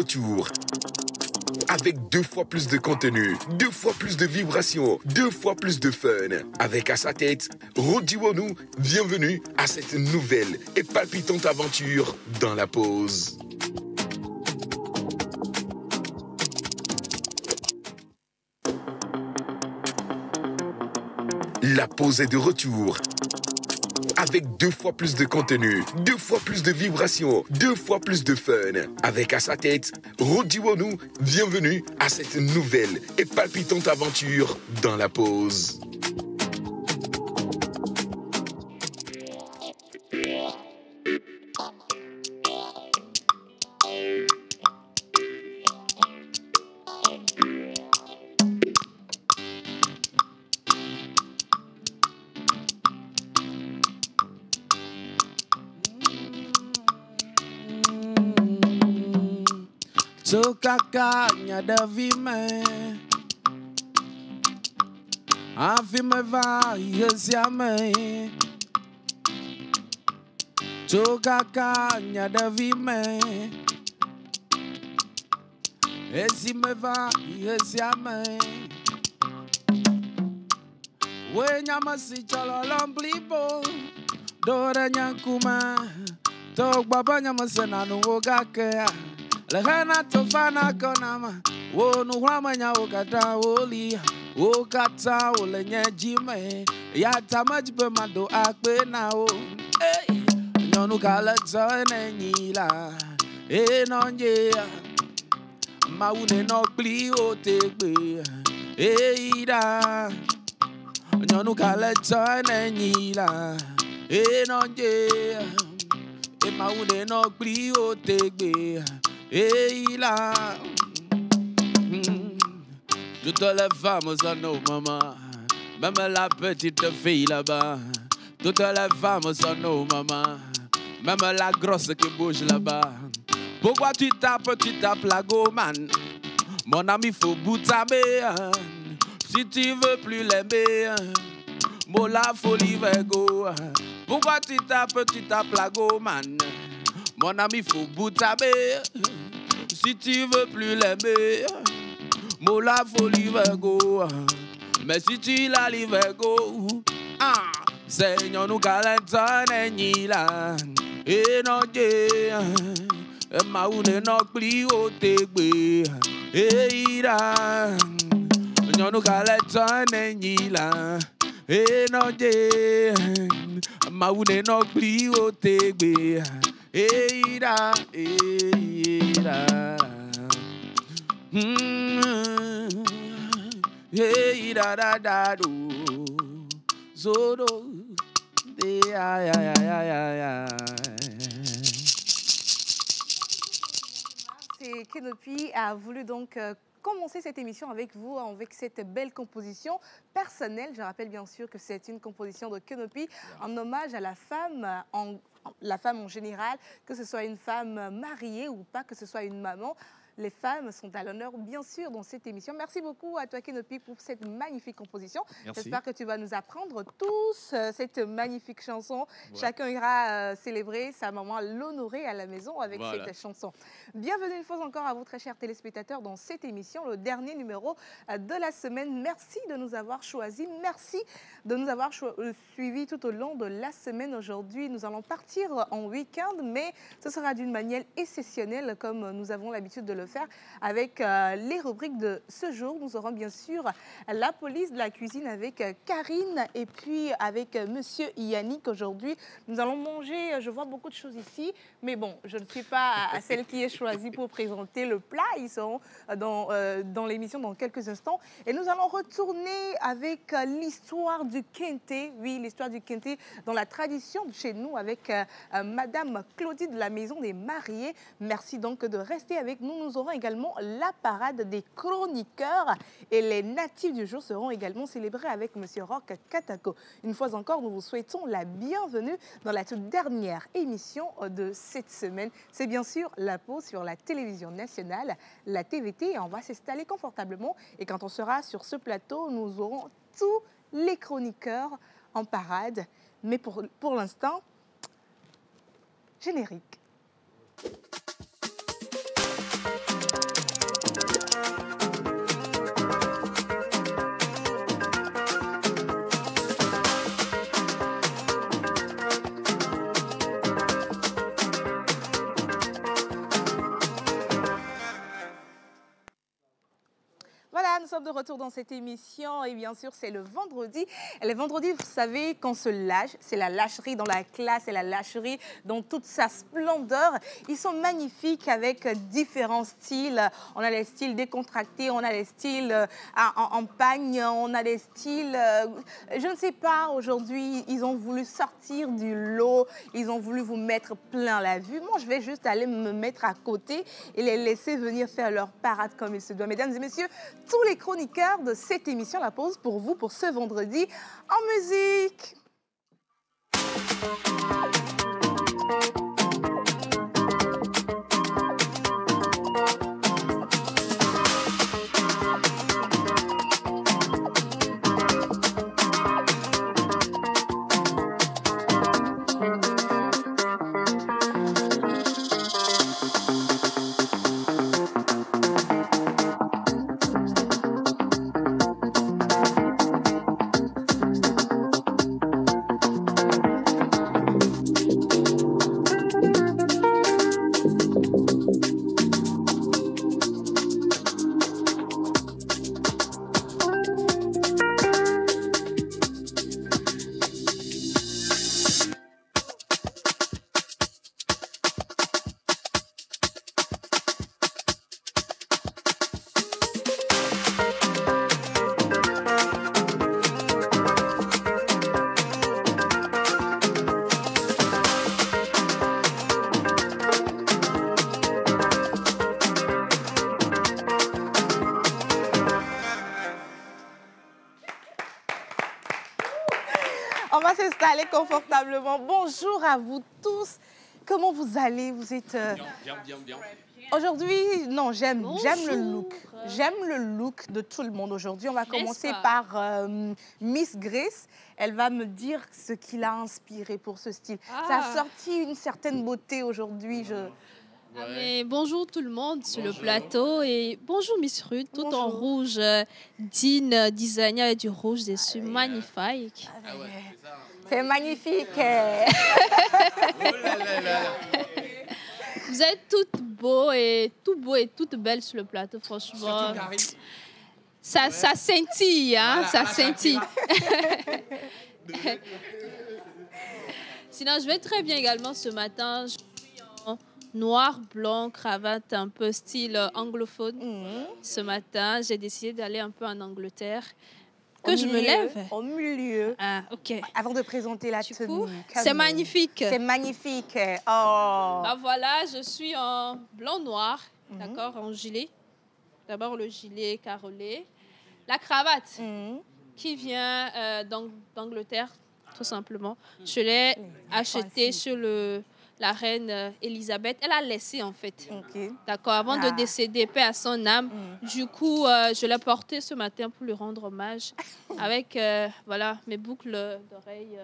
retour. Avec 2 fois plus de contenu, 2 fois plus de vibrations, 2 fois plus de fun. Avec à sa tête, Rodi Wonou, bienvenue à cette nouvelle et palpitante aventure dans la pause. La pause est de retour. Avec 2 fois plus de contenu, 2 fois plus de vibrations, 2 fois plus de fun. Avec à sa tête, Rodi Wonou, bienvenue à cette nouvelle et palpitante aventure dans la pause. So kakanya da vime Afime va yesiame So kakanya da vime Esime va yesiame Wenyama si chalolom blipo Dora nyankuma Tok baba nyama senanu wogake Lehena tofana konama Wonu wamanya ukata woli Ukata ulenye jime Yata majipe mado akpe na o Nyonu kala zone nyila Nonye Maune nokli otegbe Ida Nyonu kala zone nyila Nonye Maune nokli otegbe Et là, toutes les femmes s'en ont, maman. Même la petite fille là-bas. Toutes les femmes s'en ont, maman. Même la grosse qui bouge là-bas. Pourquoi tu tapes la goman? Mon ami, faut boutamer. Si tu veux plus l'aimer, mon la folie va go. Pourquoi tu tapes la goman? Mon ami, faut boutamer. Si tu veux plus l'aimer, moi la folie va go. Mais si tu la livres go, Seigneur nous calentane ni la. Et non je, maune no pli o tegbe. Et ira, Seigneur nous calentane ni la. Et non je, maune no pli o tegbe. Eira, eira, eira da da do, zoro, de ay ay ay ay ay. C'est Kenopi a voulu donc commencer cette émission avec vous, avec cette belle composition personnelle. Je rappelle bien sûr que c'est une composition de Kenopi en hommage à la femme en général, que ce soit une femme mariée ou pas, que ce soit une maman. Les femmes sont à l'honneur, bien sûr, dans cette émission. Merci beaucoup à toi, Kenopi, pour cette magnifique composition. J'espère que tu vas nous apprendre tous cette magnifique chanson. Ouais. Chacun ira célébrer sa maman, l'honorer à la maison avec cette chanson. Bienvenue une fois encore à vous, très chers téléspectateurs, dans cette émission, le dernier numéro de la semaine. Merci de nous avoir choisis. Merci de nous avoir suivis tout au long de la semaine. Aujourd'hui, nous allons partir en week-end, mais ce sera d'une manière exceptionnelle, comme nous avons l'habitude de le faire avec les rubriques de ce jour. Nous aurons bien sûr la police de la cuisine avec Karine et puis avec monsieur Yannick. Aujourd'hui, nous allons manger, je vois beaucoup de choses ici, mais bon, je ne suis pas celle qui est choisie pour présenter le plat. Ils seront dans l'émission dans quelques instants. Et nous allons retourner avec l'histoire du Kente. Oui, l'histoire du Kente dans la tradition de chez nous avec Madame Claudie de la Maison des Mariés. Merci donc de rester avec nous. Nous aurons également la parade des chroniqueurs et les natifs du jour seront également célébrés avec Monsieur Roch Katako. Une fois encore, nous vous souhaitons la bienvenue dans la toute dernière émission de cette semaine. C'est bien sûr la pause sur la télévision nationale, la TVT, et on va s'installer confortablement. Et quand on sera sur ce plateau, nous aurons tous les chroniqueurs en parade. Mais pour l'instant, générique. nous sommes de retour dans cette émission et bien sûr c'est le vendredi. Et le vendredi, vous savez, qu'on se lâche, c'est la lâcherie dans la classe, c'est la lâcherie dans toute sa splendeur. Ils sont magnifiques avec différents styles. On a les styles décontractés, on a les styles en pagne, on a les styles, je ne sais pas, aujourd'hui ils ont voulu sortir du lot, ils ont voulu vous mettre plein la vue. Moi je vais juste aller me mettre à côté et les laisser venir faire leur parade comme il se doit. Mesdames et messieurs, tous les chroniqueurs de cette émission la posent pour vous pour ce vendredi en musique. On va s'installer confortablement. Bonjour à vous tous. Comment vous allez? Vous êtes... Bien. Aujourd'hui, non, j'aime le look. Bonjour. J'aime le look de tout le monde aujourd'hui. On va commencer par Miss Grace. Elle va me dire ce qui l'a inspiré pour ce style. Ça a sorti une certaine beauté aujourd'hui. Ah, mais bonjour tout le monde sur le plateau et bonjour Miss Ruth, tout en Bonjour. rouge. Dean, designer du rouge dessus, magnifique. Ah ouais, c'est ça. C'est magnifique. Oh là là là. Vous êtes toutes beaux et toutes belles sur le plateau, franchement. Surtout Karine. Ça scintille, hein, Voilà, ça la scintille. Sinon, je vais très bien également ce matin. Je suis en noir, blanc, cravate un peu style anglophone. Ce matin, j'ai décidé d'aller un peu en Angleterre. Que je me lève. Au milieu. Ah, ok. Avant de présenter la Du tenue. coup, Come c'est on. magnifique. C'est magnifique. Oh. Ah, voilà, je suis en blanc-noir, d'accord, en gilet. D'abord le gilet carolé. La cravate qui vient d'Angleterre, tout simplement. Je l'ai achetée chez la reine Elisabeth. Elle a laissé, en fait. Ok. D'accord, avant de Ah. décéder, paix à son âme. Du coup, je l'ai portée ce matin pour lui rendre hommage avec voilà, mes boucles d'oreilles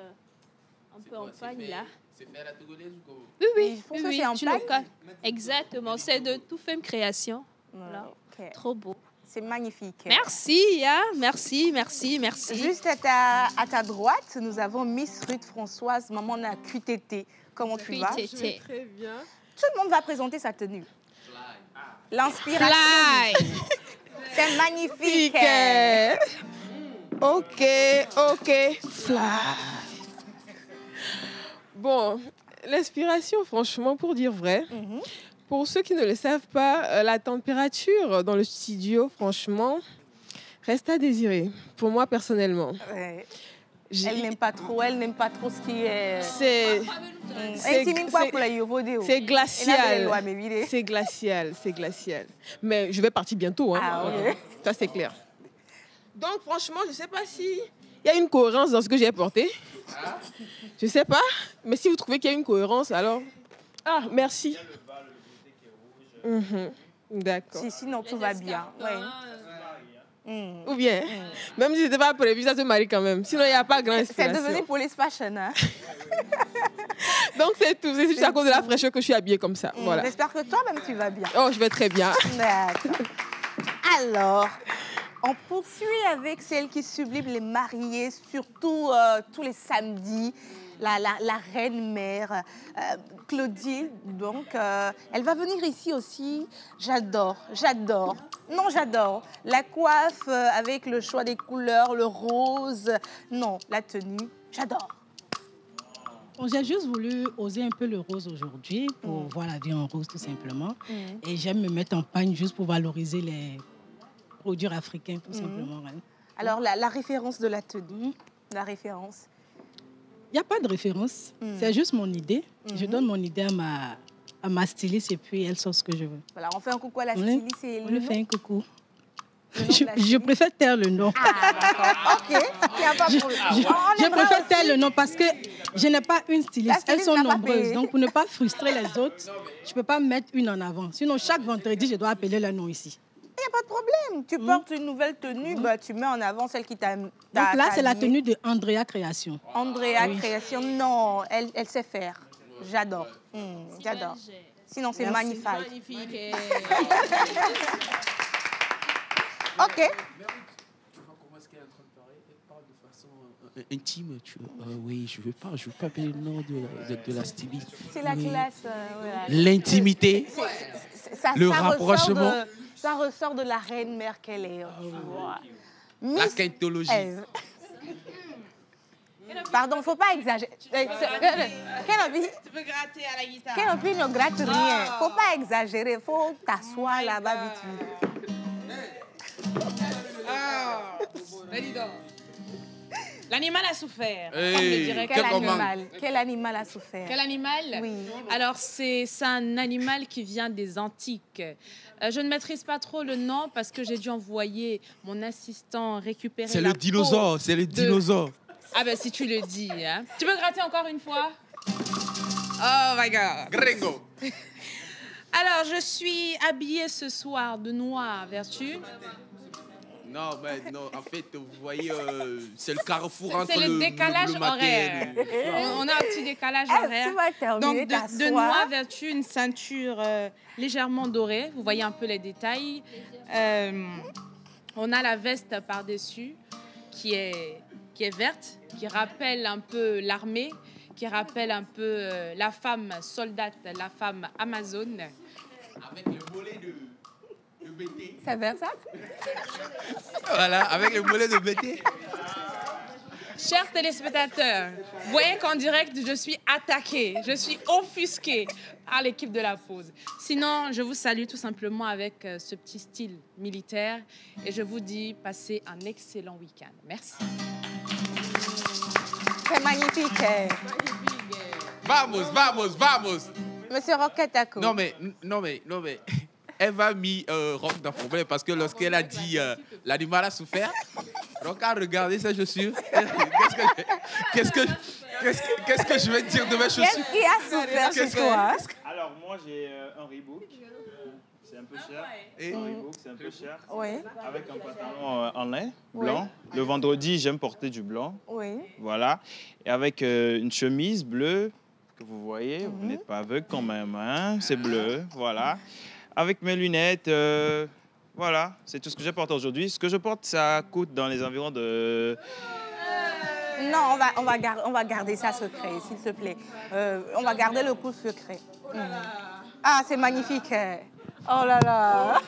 un peu en pagne, là. C'est fait à la togolaise ou quoi? Je pense que c'est en tu pagne. le connais. Exactement, c'est de Tout Femme Création. Voilà. Ok. Trop beau. C'est magnifique. Merci, hein? merci. Juste à ta droite, nous avons Miss Ruth Françoise, maman à QTT. Comment tu vas? QTT. Très bien. Tout le monde va présenter sa tenue. L'inspiration. Fly. C'est magnifique. Ok. Fly. Bon, l'inspiration, franchement, pour dire vrai, pour ceux qui ne le savent pas, la température dans le studio, franchement, reste à désirer. Pour moi, personnellement. Ouais. J'ai- Elle n'aime pas trop ce qui est... C'est Intime quoi pour la Yovodé. c'est glacial. Mais C'est glacial. Mais je vais partir bientôt. Hein. Ah, ok. Ça, c'est clair. Donc, franchement, je ne sais pas si il y a une cohérence dans ce que j'ai porté. Je ne sais pas. Mais si vous trouvez qu'il y a une cohérence, alors... Ah, merci. D'accord. sinon, tout va bien. Ouais. Ou bien, même si ce n'était pas prévu, ça se marie quand même. Sinon, il n'y a pas grand C'est inspiration. devenu police fashion. Hein? Donc, c'est tout. C'est juste à cause de la fraîcheur que je suis habillée comme ça. Voilà. J'espère que toi-même, tu vas bien. Oh, je vais très bien. D'accord. Alors, on poursuit avec celle qui sublime les mariés, surtout tous les samedis. la reine-mère, Claudine. Donc, elle va venir ici aussi. J'adore. Non, j'adore. La coiffe avec le choix des couleurs, le rose. Non, la tenue, j'adore. Bon, j'ai juste voulu oser un peu le rose aujourd'hui pour voir la vie en rose tout simplement. Et j'aime me mettre en pagne juste pour valoriser les produits africains tout simplement. Hein. Alors, la référence de la tenue, la référence. Il n'y a pas de référence, c'est juste mon idée. Je donne mon idée à ma styliste et puis elle sort ce que je veux. Voilà, on fait un coucou à la styliste et on lui fait un coucou. Je préfère taire le nom. Ah, d'accord. OK, il n'y a pas de problème. Je préfère taire le nom parce que je n'ai pas une styliste. Elles sont nombreuses. Donc, pour ne pas frustrer les autres, je ne peux pas mettre une en avant. Sinon, chaque vendredi, je dois appeler leur nom ici. Il n'y a pas de problème. Tu portes une nouvelle tenue, bah, tu mets en avant celle qui t'a... Donc là, c'est la tenue de Andrea Création. Andrea Création, non, elle sait faire. J'adore. J'adore. Sinon, c'est magnifique. OK. Tu vois comment est-ce qu'elle est en train de parler? Elle parle de façon intime. Oui, je veux pas appeler le nom de la styliste. C'est la classe. Voilà. L'intimité, le rapprochement. Ça ressort de la reine-mère qu'elle est. La quintologie. Pardon, il ne faut pas exagérer. Tu peux gratter à la guitare. Kenopi ne gratte rien. Il ne faut pas exagérer. Il faut t'asseoir là-bas vite. L'animal a souffert. Quel animal a souffert? Quel animal? Oui. Alors, c'est un animal qui vient des Antiques. Je ne maîtrise pas trop le nom parce que j'ai dû envoyer mon assistant récupérer C'est le dinosaure, c'est le dinosaure. Ah ben, si tu le dis. Hein. Tu peux gratter encore une fois? Oh my God. Gringo. Alors, je suis habillée ce soir de noir, vertu. Non, mais non, en fait, vous voyez, c'est le carrefour entre c'est le décalage le matin horaire. On a un petit décalage horaire. Donc, de noir, vertu, une ceinture légèrement dorée. Vous voyez un peu les détails. On a la veste par-dessus qui est verte, qui rappelle un peu l'armée, qui rappelle un peu la femme soldate, la femme amazone. Avec le mollet de BT. C'est vers ça? Voilà, avec le mollet de BT. Chers téléspectateurs, vous voyez qu'en direct, je suis attaquée, je suis offusquée par l'équipe de la pause. Sinon, je vous salue tout simplement avec ce petit style militaire et je vous dis passez un excellent week-end. Merci. C'est magnifique. Vamos. Monsieur Roquetaco. Non mais, elle va mis Rock dans le problème parce que lorsqu'elle a dit l'animal a souffert, Rock a regardé ses chaussures. Qu'est-ce que je vais dire de mes chaussures? Qu'est-ce qui a souffert chez toi? Alors moi j'ai un Reebok, c'est un peu cher. Un Reebok, c'est un peu cher. Oui. Avec un pantalon en lin blanc. Le vendredi j'aime porter du blanc. Oui. Voilà. Et avec une chemise bleue que vous voyez, vous n'êtes pas aveugle quand même, hein? C'est bleu, voilà. Avec mes lunettes, voilà, c'est tout ce que je porte aujourd'hui. Ce que je porte, ça coûte dans les environs de... Non, on va garder ça secret, s'il te plaît. On va garder le coût secret. Ah, c'est magnifique. Oh là là.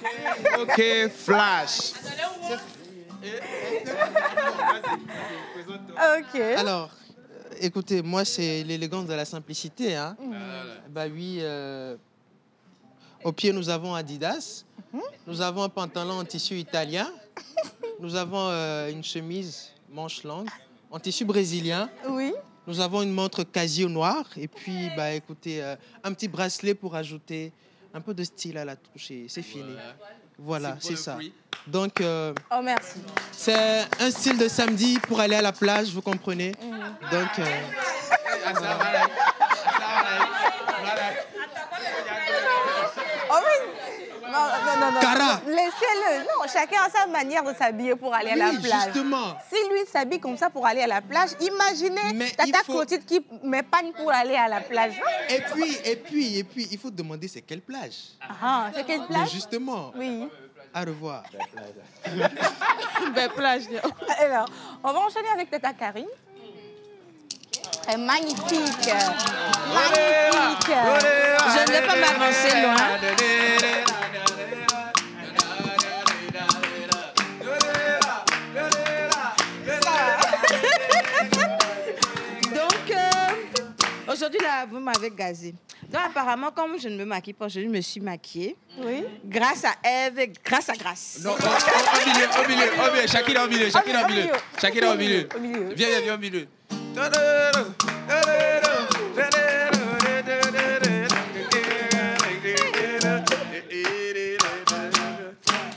OK, flash. OK. Alors, écoutez, moi, c'est l'élégance de la simplicité. Hein. Bah oui, au pied, nous avons Adidas. Nous avons un pantalon en tissu italien. Nous avons une chemise manche longue en tissu brésilien. Oui. Nous avons une montre Casio noire. Et puis, bah, écoutez, un petit bracelet pour ajouter un peu de style à la touche. C'est fini. Voilà, c'est ça. Donc, oh, merci. C'est un style de samedi pour aller à la plage, vous comprenez. Donc, Oh oui. Non. Cara. Laissez-le. Non, chacun a sa manière de s'habiller pour aller à la plage. Justement. Si lui s'habille comme ça pour aller à la plage, imaginez Mais Tata Clotilde qui met panne pour aller à la plage. Et puis, il faut demander c'est quelle plage. Ah, c'est quelle Mais plage? justement. Oui. À revoir. Belle plage. Alors, on va enchaîner avec Tata Karine. est magnifique. Magnifique. Je ne vais pas m'avancer loin. Donc, aujourd'hui, là, vous m'avez gazé. Donc, apparemment, comme je ne me maquille pas, je me suis maquillée. Oui. Grâce à Ève, grâce à Grâce. Non, au milieu. Shakira au milieu. Shakira au milieu. Viens au milieu.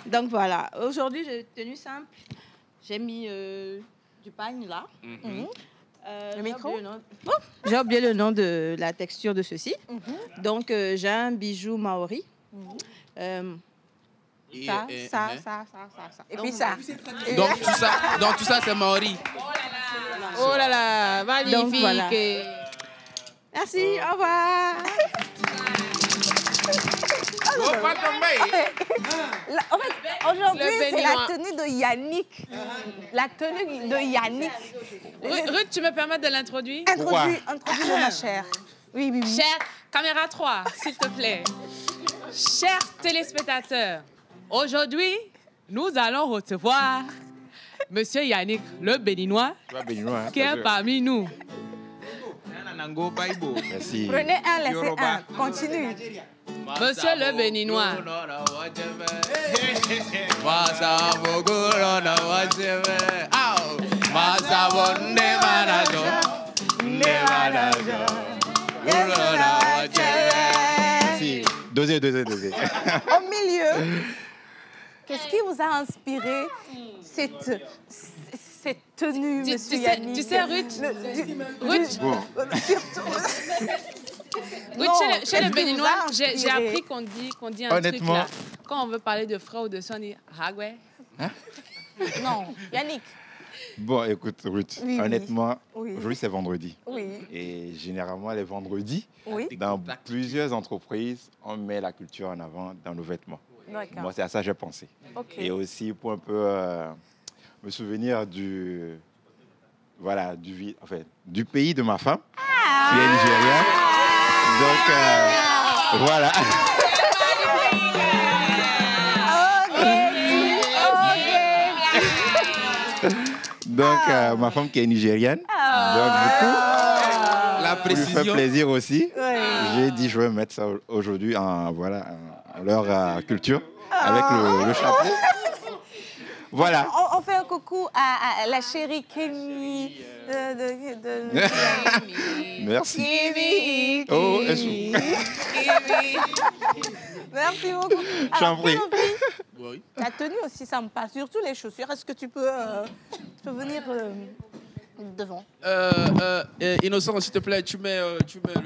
Donc, voilà. Aujourd'hui, j'ai tenu simple. J'ai mis du pagne là. Le micro. J'ai oublié le nom de la texture de ceci. Donc, j'ai un bijou maori. Ça. Et puis ça. Donc tout ça, c'est Maori. Oh là là, magnifique. Donc, voilà. Merci, au revoir. En fait, aujourd'hui, Le c'est béninois. la tenue de Yannick. La tenue de Yannick. Ruth, tu me permets de l'introduire? Introduis-le, ma chère. Oui. Chère caméra 3, s'il te plaît. Chers téléspectateurs, aujourd'hui, nous allons recevoir Monsieur Yannick, le béninois, qui est parmi nous. Merci. Prenez un, laissez un. Continue. Monsieur le béninois. Merci. Dosez. Au milieu, qu'est-ce qui vous a inspiré cette tenue, monsieur Yannick? Tu sais, Ruth, Ruth, Non, chez est-ce le que béninois, vous a j'ai inspiré? appris qu'on dit un Honnêtement. truc là. Quand on veut parler de frère ou de soeur, on dit Hagwe. Non, Yannick. Bon, écoute, Ruth, Oui. honnêtement, Oui. aujourd'hui c'est vendredi. Oui. Et généralement, les vendredis, Oui. dans plusieurs entreprises, on met la culture en avant dans nos vêtements. D'accord. Moi, c'est à ça que j'ai pensé. Ok. Et aussi pour un peu me souvenir du pays de ma femme, qui est nigérienne. Donc, voilà. Donc, ma femme qui est nigérienne. Donc, du coup, La pour lui faire précision. plaisir aussi, j'ai dit je vais mettre ça aujourd'hui en leur culture avec le chapeau. Voilà. On fait un coucou à la chérie Kenny Merci. Kiwi. Oh, Merci beaucoup. T'en prie. Oui. La tenue aussi, ça me passe. Surtout les chaussures. Est-ce que tu peux venir devant? Innocent, s'il te plaît, tu mets le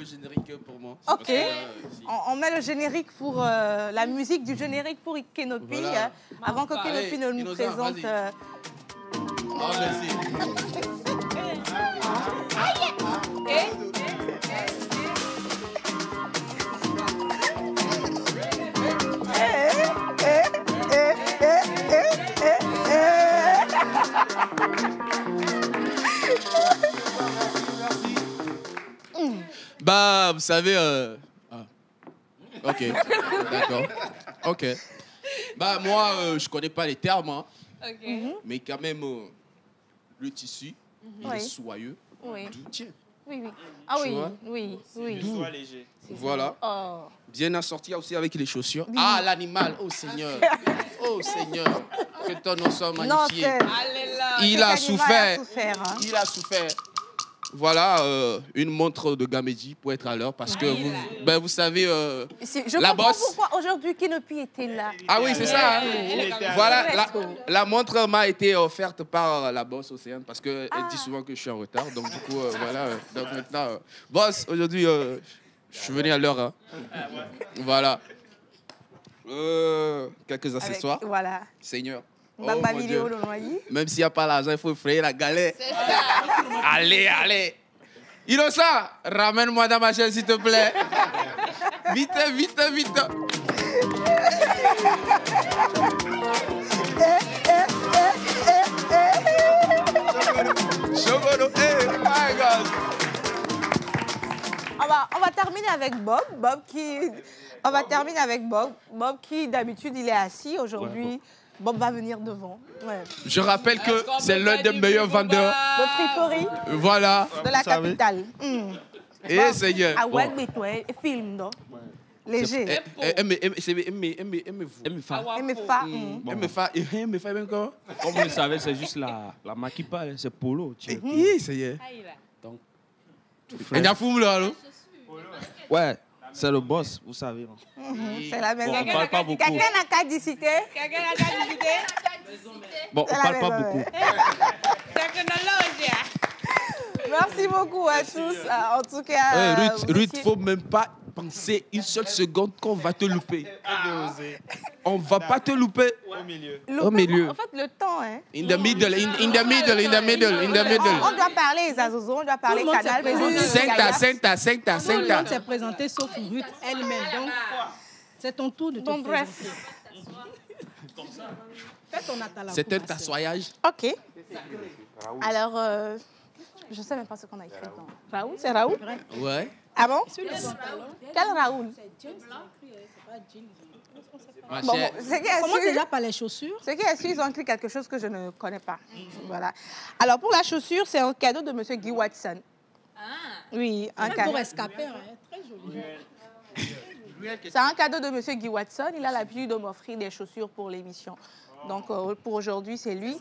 générique pour moi. Ok. Parce que, On met le générique pour la musique du générique pour Kenopi. Voilà. Avant que Allez, Kenopi ne nous Innocent, présente. vas-y. Oh, merci. Bah, vous savez... Ok, d'accord. Ok. Bah, moi, je connais pas les termes, hein, mais quand même, le tissu, il est Oui. soyeux. Oui. D'où tient. Oui. Ah Tu oui, vois? oui. Sois léger. Voilà. Oh. Bien assorti aussi avec les chaussures. Ah, l'animal, oh Seigneur. Oh Seigneur. Que ton nom soit Non, magnifié. c'est... Il cet a animal souffert. hein. Il a souffert. Voilà, une montre de Gamédi pour être à l'heure parce que vous savez, Je la comprends bosse. pourquoi aujourd'hui Kenopi était là. Ah oui, c'est ça. Hein. Voilà, la montre m'a été offerte par la boss Océane parce qu'elle dit souvent que je suis en retard. Donc du coup, voilà. Donc maintenant, boss, aujourd'hui, je suis venu à l'heure. Hein. Voilà. Quelques accessoires. Voilà. Seigneur. Oh, Baba mon vidéo Dieu. le noyer. Même s'il n'y a pas l'argent, il faut frayer la galette. C'est ça. Allez. Innocent, ramène-moi dans ma chaise, s'il te plaît. Vite. Chogodo, hey, my God. avec Bob. On va terminer avec Bob. Bob qui, d'habitude, il est assis. Aujourd'hui, Bob va venir devant. Ouais. Je rappelle que c'est l'un des meilleurs vendeurs de friperie voilà. de la capitale. Et Seigneur. Ah ouais, mais toi, film, non? Léger. Comme vous le savez, c'est juste la marque qui parle, c'est Polo. Oui, Seigneur. Donc, il y a fou là, non? Ouais, c'est le boss, vous savez. C'est la même. Bon, on parle pas beaucoup. Quelqu'un n'a qu'à discuter. Bon, on parle pas beaucoup. Merci beaucoup à tous. En tout cas, Ruth, faut même pas penser une seule seconde qu'on va te louper. On va pas te louper. Au milieu. En fait, le temps, hein. In the middle. On doit parler, Zazozo, on doit parler Canal. Sancta. Tout le monde s'est présenté sauf Ruth elle-même. Donc, c'est ton tour de te présenter. Bref. Fais ton atala. C'est un tassoyage. OK. Alors, je ne sais même pas ce qu'on a écrit dedans. Raoul, c'est Raoul? Ouais. Ah bon? Quel Raoul? Bon, Comment déjà par les chaussures? Ce qui est sûr, ils ont écrit quelque chose que je ne connais pas. Voilà. Alors, pour la chaussure, c'est un cadeau de M. Guy Watson. Oui, un cadeau. Pour escaper, très joli. C'est un cadeau de M. Guy Watson. Il a l'habitude de m'offrir des chaussures pour l'émission. Donc, pour aujourd'hui, c'est lui.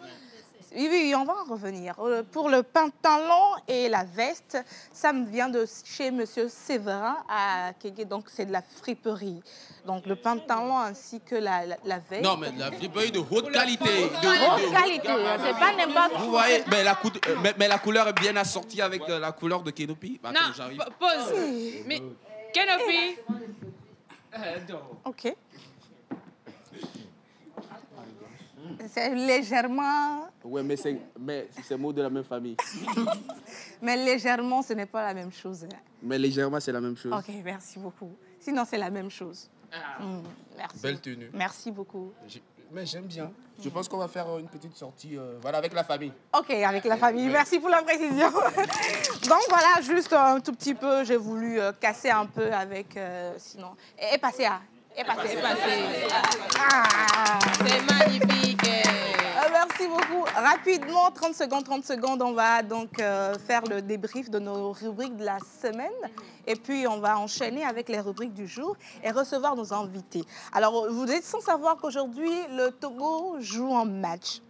Oui, on va en revenir. Pour le pantalon et la veste, ça me vient de chez M. Séverin à Kégué, donc c'est de la friperie. Donc le pantalon ainsi que la veste. Non, mais la friperie de haute qualité. Haute qualité, c'est pas n'importe quoi. Vous voyez, mais la couleur est bien assortie avec la couleur de Kenopi. Non, pause. Mais Kenopi. OK. C'est légèrement... Oui, mais c'est mot de la même famille. Mais légèrement, ce n'est pas la même chose. Mais légèrement, c'est la même chose. OK, merci beaucoup. Sinon, c'est la même chose. Merci. Belle tenue. Merci beaucoup. Mais j'aime bien. Je pense qu'on va faire une petite sortie avec la famille. OK, avec la famille. Merci pour la précision. Donc voilà, juste un tout petit peu, j'ai voulu casser un peu avec... sinon... Et passer à... C'est magnifique. Merci beaucoup. Rapidement, 30 secondes, on va donc faire le débrief de nos rubriques de la semaine. Et puis, on va enchaîner avec les rubriques du jour et recevoir nos invités. Alors, vous êtes sans savoir qu'aujourd'hui, le Togo joue un match.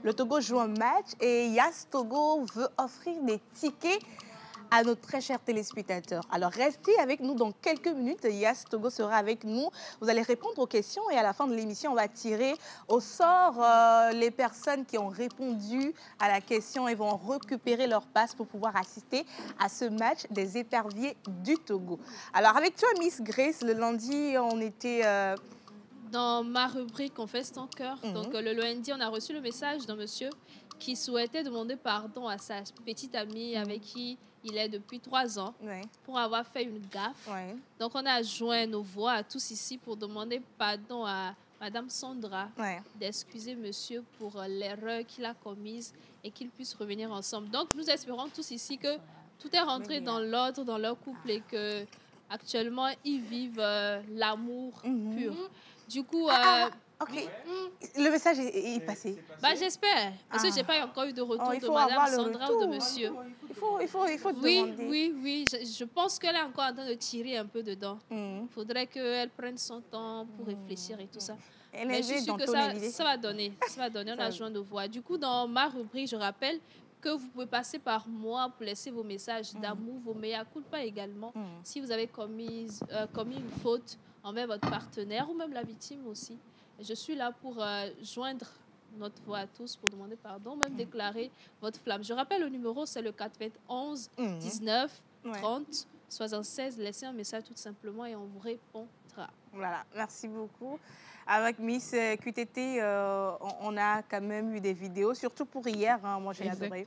Le Togo joue un match et Yas Togo veut offrir des tickets à nos très chers téléspectateurs. Alors, restez avec nous dans quelques minutes. Yas Togo sera avec nous. Vous allez répondre aux questions et à la fin de l'émission, on va tirer au sort les personnes qui ont répondu à la question et vont récupérer leur passe pour pouvoir assister à ce match des éperviers du Togo. Alors, avec toi, Miss Grace, le lundi, on était... Dans ma rubrique « Confesse ton cœur », donc le lundi, on a reçu le message d'un monsieur qui souhaitait demander pardon à sa petite amie avec qui il est depuis 3 ans pour avoir fait une gaffe. Donc, on a joint nos voix à tous ici pour demander pardon à Madame Sandra d'excuser monsieur pour l'erreur qu'il a commise et qu'ils puissent revenir ensemble. Donc, nous espérons tous ici que tout est rentré dans l'ordre dans leur couple et que actuellement ils vivent l'amour pur. Du coup... OK. Le message est passé. J'espère. Parce que je n'ai pas encore eu de retour de Madame Sandra ou de monsieur. Il faut demander. Oui. Je pense qu'elle est encore en train de tirer un peu dedans. Il faudrait qu'elle prenne son temps pour réfléchir et tout ça. Mais je suis sûre que ça va donner. On a joint de voix. Du coup, dans ma rubrique, je rappelle que vous pouvez passer par moi pour laisser vos messages d'amour, vos mea culpa également. Si vous avez commis une faute envers votre partenaire ou même la victime aussi. Je suis là pour joindre notre voix à tous, pour demander pardon, même déclarer votre flamme. Je rappelle le numéro, c'est le 411 19 30 76. Laissez un message tout simplement et on vous répondra. Voilà, merci beaucoup. Avec Miss QTT, on a quand même eu des vidéos, surtout pour hier. Moi, j'ai adoré.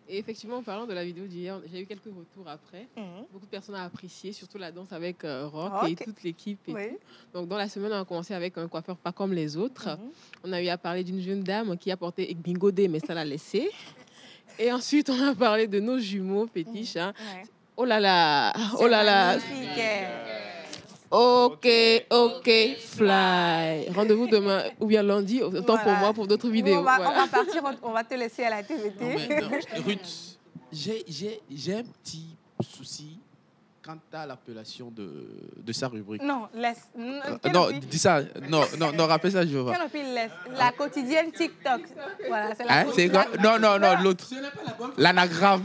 Et effectivement, en parlant de la vidéo d'hier, j'ai eu quelques retours après. Beaucoup de personnes ont apprécié, surtout la danse avec Rock et toute l'équipe. Donc, dans la semaine, on a commencé avec un coiffeur pas comme les autres. On a eu à parler d'une jeune dame qui a porté Bingodé, mais ça l'a laissé. Et ensuite, on a parlé de nos jumeaux fétiches. Oh là là, oh C'est là là. magnifique. Ok, fly. Rendez-vous demain ou bien lundi, autant pour Voilà. moi, pour d'autres Nous, vidéos. on va Voilà. partir, on va te laisser à la TVT. Non, mais non, Ruth, j'ai un petit souci quant à l'appellation de sa rubrique. Non, laisse. Non, dis ça. Non, rappelle ça, je vois. Canopy laisse. La quotidienne TikTok. Voilà, c'est la Hein, c'est quoi? Non, l'autre. L'anagramme.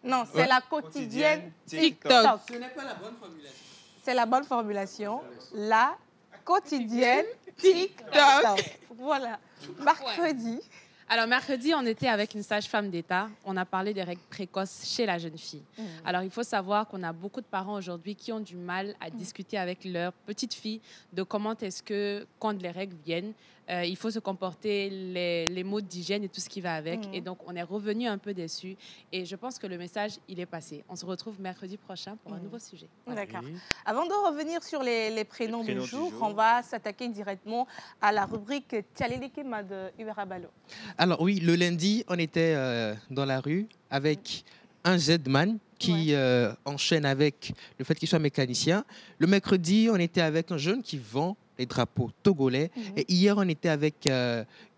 Non, c'est la quotidienne TikTok. Ce n'est pas la bonne formulation. C'est la bonne formulation. La quotidienne TikTok. Voilà. Mercredi. Alors, mercredi, on était avec une sage-femme d'État. On a parlé des règles précoces chez la jeune fille. Alors, il faut savoir qu'on a beaucoup de parents aujourd'hui qui ont du mal à discuter avec leur petite fille de comment est-ce que, quand les règles viennent, il faut se comporter, les mots d'hygiène et tout ce qui va avec. Et donc, on est revenu un peu déçus. Et je pense que le message, il est passé. On se retrouve mercredi prochain pour un nouveau sujet. D'accord. Avant de revenir sur les prénoms du jour, on va s'attaquer directement à la rubrique Tchalélekema de Hubert Balo. Alors oui, le lundi, on était dans la rue avec un Z-man qui enchaîne avec le fait qu'il soit mécanicien. Le mercredi, on était avec un jeune qui vend les drapeaux togolais. Et hier, on était avec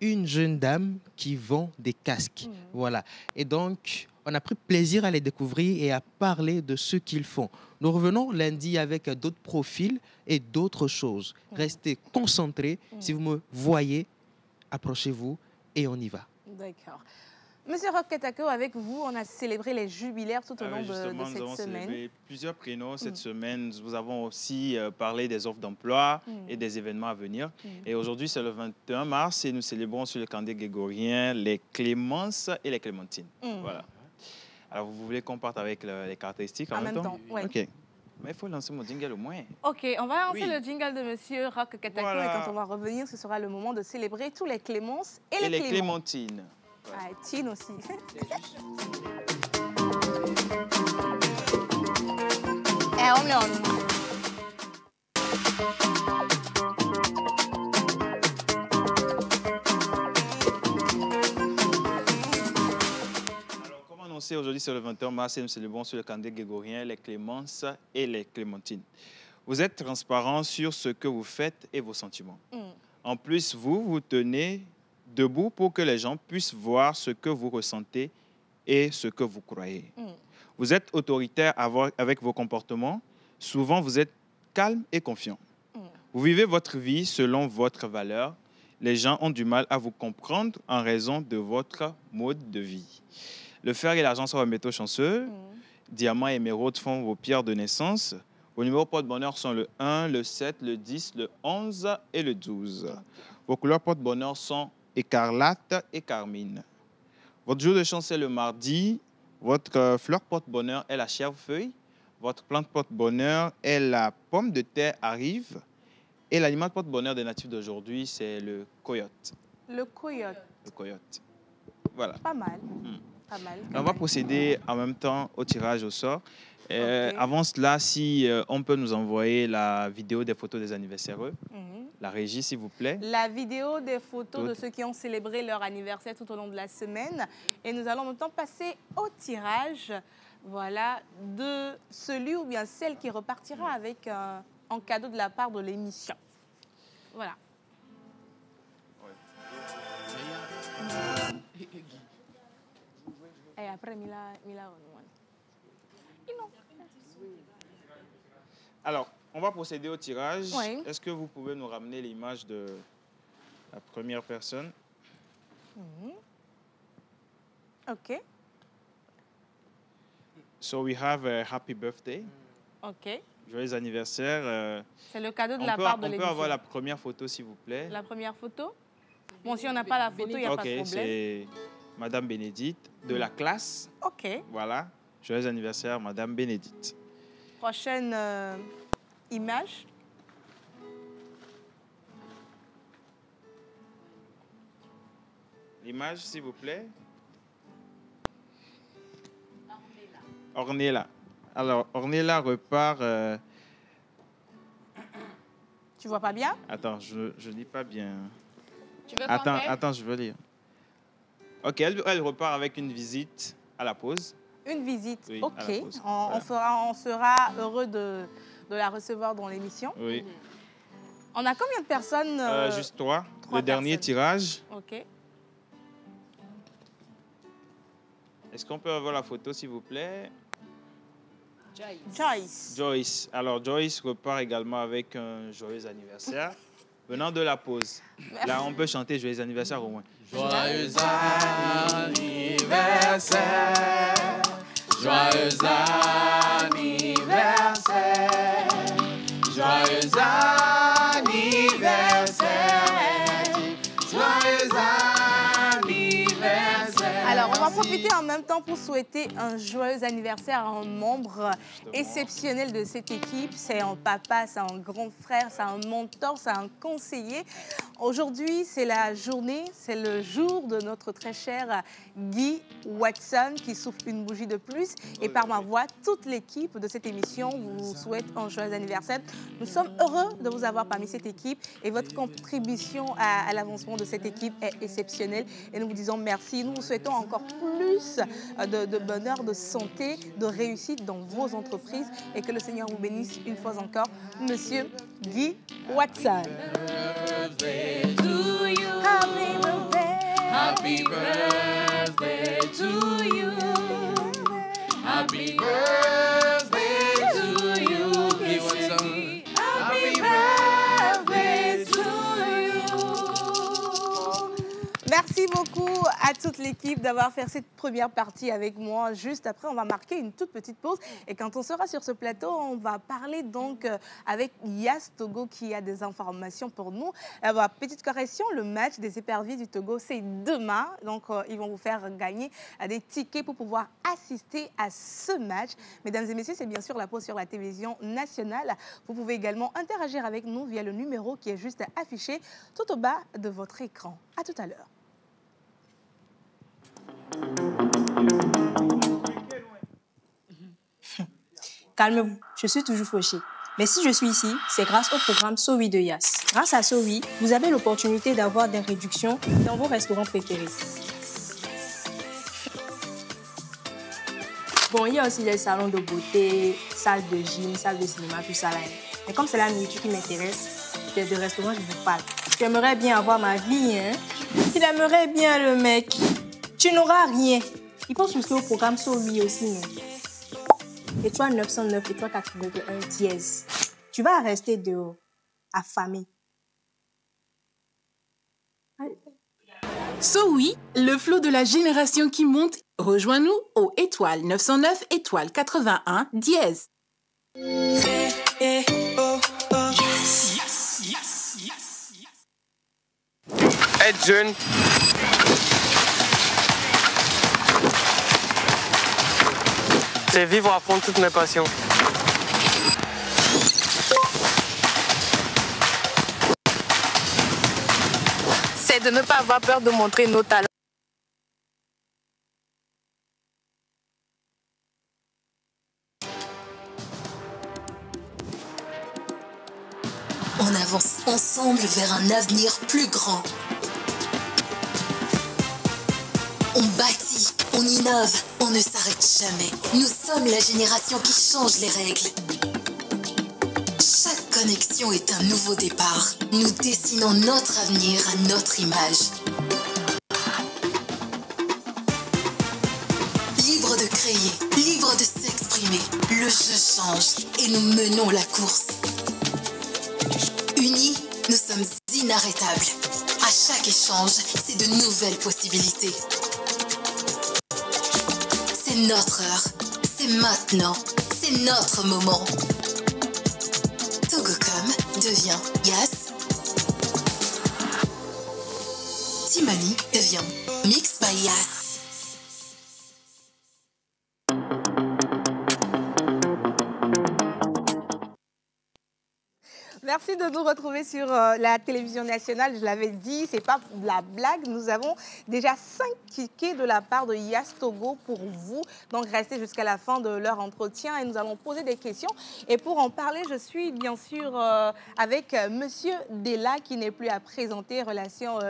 une jeune dame qui vend des casques. Voilà. Et donc, on a pris plaisir à les découvrir et à parler de ce qu'ils font. Nous revenons lundi avec d'autres profils et d'autres choses. Restez concentrés. Si vous me voyez, approchez-vous et on y va. D'accord. Monsieur Roch Katako, avec vous, on a célébré les jubilaires tout au long de Justement, nous cette avons semaine. célébré plusieurs prénoms cette semaine. Nous avons aussi parlé des offres d'emploi et des événements à venir. Et aujourd'hui, c'est le 21 mars et nous célébrons sur le calendrier grégorien les Clémences et les Clémentines. Voilà. Alors, vous voulez qu'on parte avec les caractéristiques en même temps? Ouais. OK. Mais il faut lancer mon jingle au moins. OK, on va lancer le jingle de Monsieur Roch Katako. Voilà. Et quand on va revenir, ce sera le moment de célébrer tous les Clémences et les Cléments. Clémentines. Ah, Tine aussi. On est en... Annoncé aujourd'hui, c'est le 21 mars et nous célébrons sur le calendrier grégorien les Clémences et les Clémentines. Vous êtes transparent sur ce que vous faites et vos sentiments. En plus, vous tenez debout pour que les gens puissent voir ce que vous ressentez et ce que vous croyez. Vous êtes autoritaire avec vos comportements. Souvent, vous êtes calme et confiant. Vous vivez votre vie selon votre valeur. Les gens ont du mal à vous comprendre en raison de votre mode de vie. Le fer et l'argent sont vos métaux chanceux. Diamants et émeraudes font vos pierres de naissance. Vos numéros porte-bonheur sont le 1, le 7, le 10, le 11 et le 12. Vos couleurs porte-bonheur sont écarlate et carmine. Votre jour de chance est le mardi. Votre fleur porte-bonheur est la chèvrefeuille. Votre plante porte-bonheur est la pomme de terre arrive. Et l'animal porte-bonheur des natifs d'aujourd'hui, c'est le coyote. Le coyote. Le coyote. Voilà. Pas mal. Pas mal. On va procéder en même temps au tirage au sort. Avant cela, si on peut nous envoyer la vidéo des photos des anniversaireux. La régie, s'il vous plaît. La vidéo des photos de ceux qui ont célébré leur anniversaire tout au long de la semaine. Et nous allons en même temps passer au tirage, voilà, de celui ou bien celle qui repartira avec un cadeau de la part de l'émission. Voilà. Et après, Mila. Alors, on va procéder au tirage. Oui. Est-ce que vous pouvez nous ramener l'image de la première personne? OK. So we have a happy birthday. OK. Joyeux anniversaire. C'est le cadeau de la part de l'émission. On peut avoir la première photo, s'il vous plaît. La première photo? Bon, si on n'a pas la photo, il n'y a pas de problème. OK, c'est Madame Bénédicte de la classe. OK. Voilà. Joyeux anniversaire, Madame Bénédicte. Prochaine image. L'image, s'il vous plaît. Ornella. Alors, Ornella repart... Tu vois pas bien? Attends, je lis pas bien. Tu veux Attends, je veux lire. OK, elle repart avec une visite à la pause. Une visite, Oui, ok. à la pause. On sera heureux de la recevoir dans l'émission. Oui. On a combien de personnes Juste trois. trois Le dernier personnes. tirage. Ok. Est-ce qu'on peut avoir la photo, s'il vous plaît? Joyce. Joyce. Alors, Joyce repart également avec un joyeux anniversaire venant de la pause. Là, on peut chanter joyeux anniversaire au moins. Joyeux anniversaire, joyeux anniversaire, joyeux anniversaire, joyeux anniversaire. Alors, on va profiter en même temps pour souhaiter un joyeux anniversaire à un membre exceptionnel de cette équipe. C'est un papa, c'est un grand frère, c'est un mentor, c'est un conseiller. Aujourd'hui, c'est la journée, c'est le jour de notre très cher Guy Watson qui souffle une bougie de plus. Et par ma voix, toute l'équipe de cette émission vous souhaite un joyeux anniversaire. Nous sommes heureux de vous avoir parmi cette équipe et votre contribution à l'avancement de cette équipe est exceptionnelle. Et nous vous disons merci. Nous vous souhaitons encore plus de bonheur, de santé, de réussite dans vos entreprises et que le Seigneur vous bénisse une fois encore. Monsieur Guy Watson. Birthday to you. Happy birthday. Happy birthday to you. Happy birthday to you. Guy Watson. Happy birthday to you. Merci beaucoup à toute l'équipe d'avoir fait cette première partie avec moi. Juste après, on va marquer une toute petite pause. Et quand on sera sur ce plateau, on va parler donc avec Yas Togo qui a des informations pour nous. Petite correction, le match des éperviers du Togo, c'est demain. Donc, ils vont vous faire gagner des tickets pour pouvoir assister à ce match. Mesdames et messieurs, c'est bien sûr la pause sur la télévision nationale. Vous pouvez également interagir avec nous via le numéro qui est juste affiché tout au bas de votre écran. À tout à l'heure. Calmez-vous, je suis toujours fauchée. Mais si je suis ici, c'est grâce au programme SOWI de Yas. Grâce à SOWI, vous avez l'opportunité d'avoir des réductions dans vos restaurants préférés. Bon, il y a aussi les salons de beauté, salles de gym, salles de cinéma, tout ça là. Mais comme c'est la nourriture qui m'intéresse, c'est de restaurants, je vous parle. J'aimerais bien avoir ma vie, hein. Il aimerait bien le mec. Tu n'auras rien. Il faut souscrire au programme SOWI aussi, non? Étoile 909, étoile 81, dièse. Tu vas rester dehors, affamé. SOWI, le flot de la génération qui monte. Rejoins-nous au étoile 909, étoile 81, dièse. Être jeune. C'est vivre à fond toutes mes passions. C'est de ne pas avoir peur de montrer nos talents. On avance ensemble vers un avenir plus grand. On bâtit, on innove, on ne s'arrête jamais. Nous sommes la génération qui change les règles. Chaque connexion est un nouveau départ. Nous dessinons notre avenir à notre image. Libre de créer, libre de s'exprimer. Le jeu change et nous menons la course. Unis, nous sommes inarrêtables. À chaque échange, c'est de nouvelles possibilités. C'est notre heure, c'est maintenant, c'est notre moment. Togocom devient Yas. Timani devient Mix by Yas. Merci Merci de nous retrouver sur la télévision nationale. Je l'avais dit, c'est pas de la blague. Nous avons déjà 5 tickets de la part de Yas Togo pour vous. Donc, restez jusqu'à la fin de leur entretien et nous allons poser des questions. Et pour en parler, je suis bien sûr avec Monsieur Della, qui n'est plus à présenter,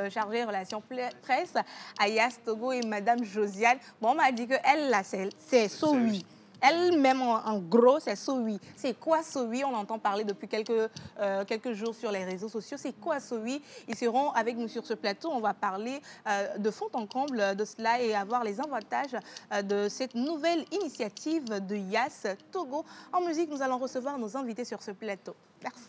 chargé relations presse à Yas Togo, et Madame Josiane. Bon, on m'a dit qu'elle, là, c'est Sowi. Elle-même, en gros, c'est Sowi. C'est quoi Sowi? On entend parler depuis quelques jours sur les réseaux sociaux. C'est quoi Sowi? Ils seront avec nous sur ce plateau. On va parler de fond en comble de cela et avoir les avantages de cette nouvelle initiative de Yas Togo. En musique, nous allons recevoir nos invités sur ce plateau. Merci.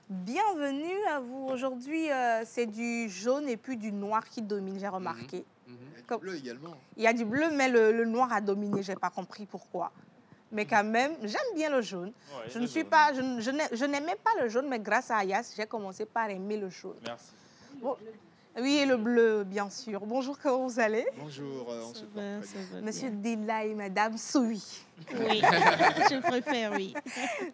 Bienvenue à vous. Aujourd'hui, c'est du jaune et puis du noir qui domine, j'ai remarqué. Du bleu également. Il y a du bleu, mais le noir a dominé, je n'ai pas compris pourquoi. Mais quand même, j'aime bien le jaune. Ouais, je n'aimais pas le jaune, mais grâce à Ayas, j'ai commencé par aimer le jaune. Merci. Bon. Oui, et le bleu, bien sûr. Bonjour, comment vous allez? Bonjour, on se porte très bien. Monsieur Della et Madame Sowi. Oui, je préfère, oui.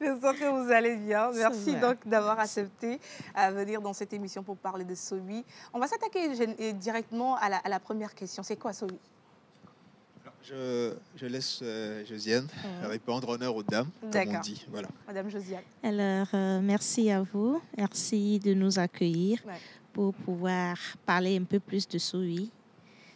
J'espère que vous allez bien. Merci donc d'avoir accepté de venir dans cette émission pour parler de Sowi. On va s'attaquer directement à la première question. C'est quoi Sowi? Je laisse Josiane répondre, honneur aux dames, comme on dit. Voilà. Madame Josiane. Alors, merci à vous. Merci de nous accueillir pour pouvoir parler un peu plus de Sowi.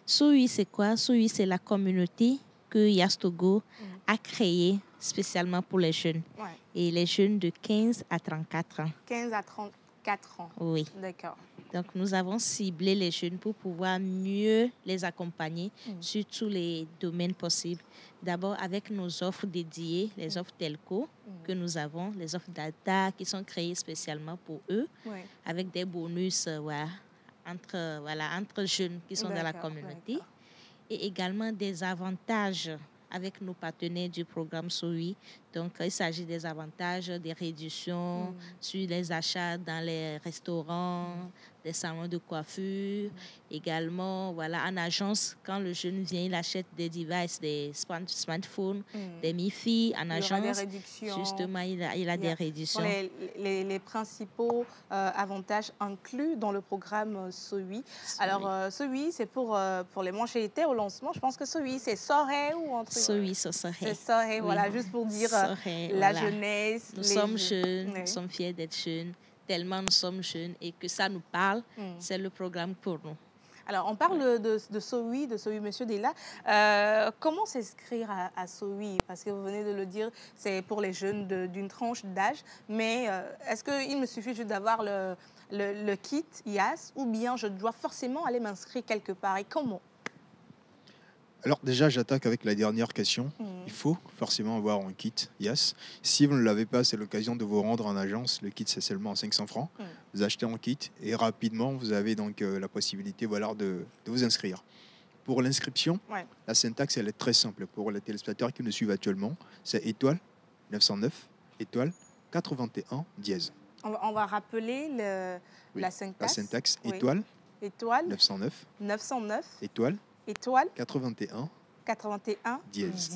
Sowi, c'est quoi? Sowi, c'est la communauté que Yas Togo a créée spécialement pour les jeunes. Ouais. Et les jeunes de 15 à 34 ans. 15 à 34 ans. Oui. D'accord. Donc, nous avons ciblé les jeunes pour pouvoir mieux les accompagner sur tous les domaines possibles. D'abord, avec nos offres dédiées, les offres telco que nous avons, les offres data qui sont créées spécialement pour eux, avec des bonus entre jeunes qui sont dans la communauté. Et également des avantages avec nos partenaires du programme Sowi. Donc, il s'agit des avantages, des réductions sur les achats dans les restaurants, des salons de coiffure. Également, en agence, quand le jeune vient, il achète des devices, des smartphones, des Mi-Fi en agence. Des réductions. Justement, il a des réductions. Les principaux avantages inclus dans le programme Sowi. Alors, Sowi, c'est pour les mensualités au lancement. Je pense que Sowi, c'est Soré ou entre Sowi, c'est Soré. C'est Soré, voilà, juste pour dire la jeunesse. Nous sommes jeunes, nous sommes fiers d'être jeunes. Tellement nous sommes jeunes et que ça nous parle, c'est le programme pour nous. Alors, on parle de Sowi, Monsieur Della. Comment s'inscrire à Sowi? Parce que vous venez de le dire, c'est pour les jeunes d'une tranche d'âge. Mais est-ce qu'il me suffit juste d'avoir le kit Yas ou bien je dois forcément aller m'inscrire quelque part? Et comment? Alors déjà, j'attaque avec la dernière question. Il faut forcément avoir un kit Yas. Si vous ne l'avez pas, c'est l'occasion de vous rendre en agence. Le kit, c'est seulement 500 francs. Vous achetez un kit et rapidement, vous avez donc la possibilité de vous inscrire. Pour l'inscription, la syntaxe, elle est très simple. Pour les téléspectateurs qui nous suivent actuellement, c'est étoile 909, étoile 81 dièse. On va rappeler la syntaxe. La syntaxe, étoile 909, étoile 81 dièse.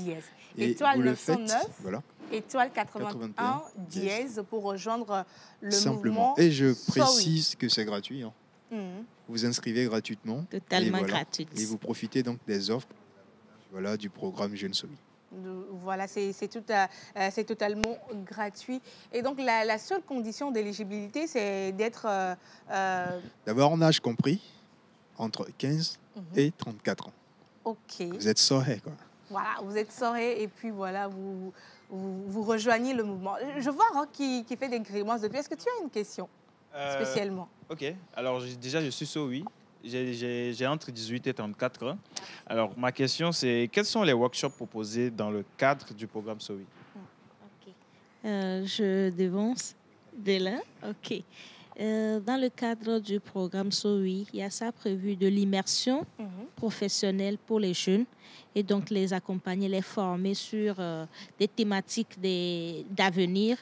Étoile 909, étoile 81 dièse pour rejoindre le mouvement. Et je précise que c'est gratuit. Vous vous inscrivez gratuitement. Totalement gratuit. Et vous profitez donc des offres du programme Jeune Sowi. Voilà, c'est totalement gratuit. Et donc, la seule condition d'éligibilité, c'est d'être... d'avoir un âge compris entre 15 et 34 ans. OK. Vous êtes soré, quoi. Voilà, vous êtes soré et puis voilà, vous rejoignez le mouvement. Je vois Rock qui fait des grimaces depuis. Est-ce que tu as une question spécialement? OK. Alors, déjà, je suis Sowi. J'ai entre 18 et 34 ans. Alors, ma question, c'est quels sont les workshops proposés dans le cadre du programme Sowi? OK. Je devance Della. OK. Dans le cadre du programme Sowi, il y a ça prévu de l'immersion professionnelle pour les jeunes et donc les accompagner, les former sur des thématiques d'avenir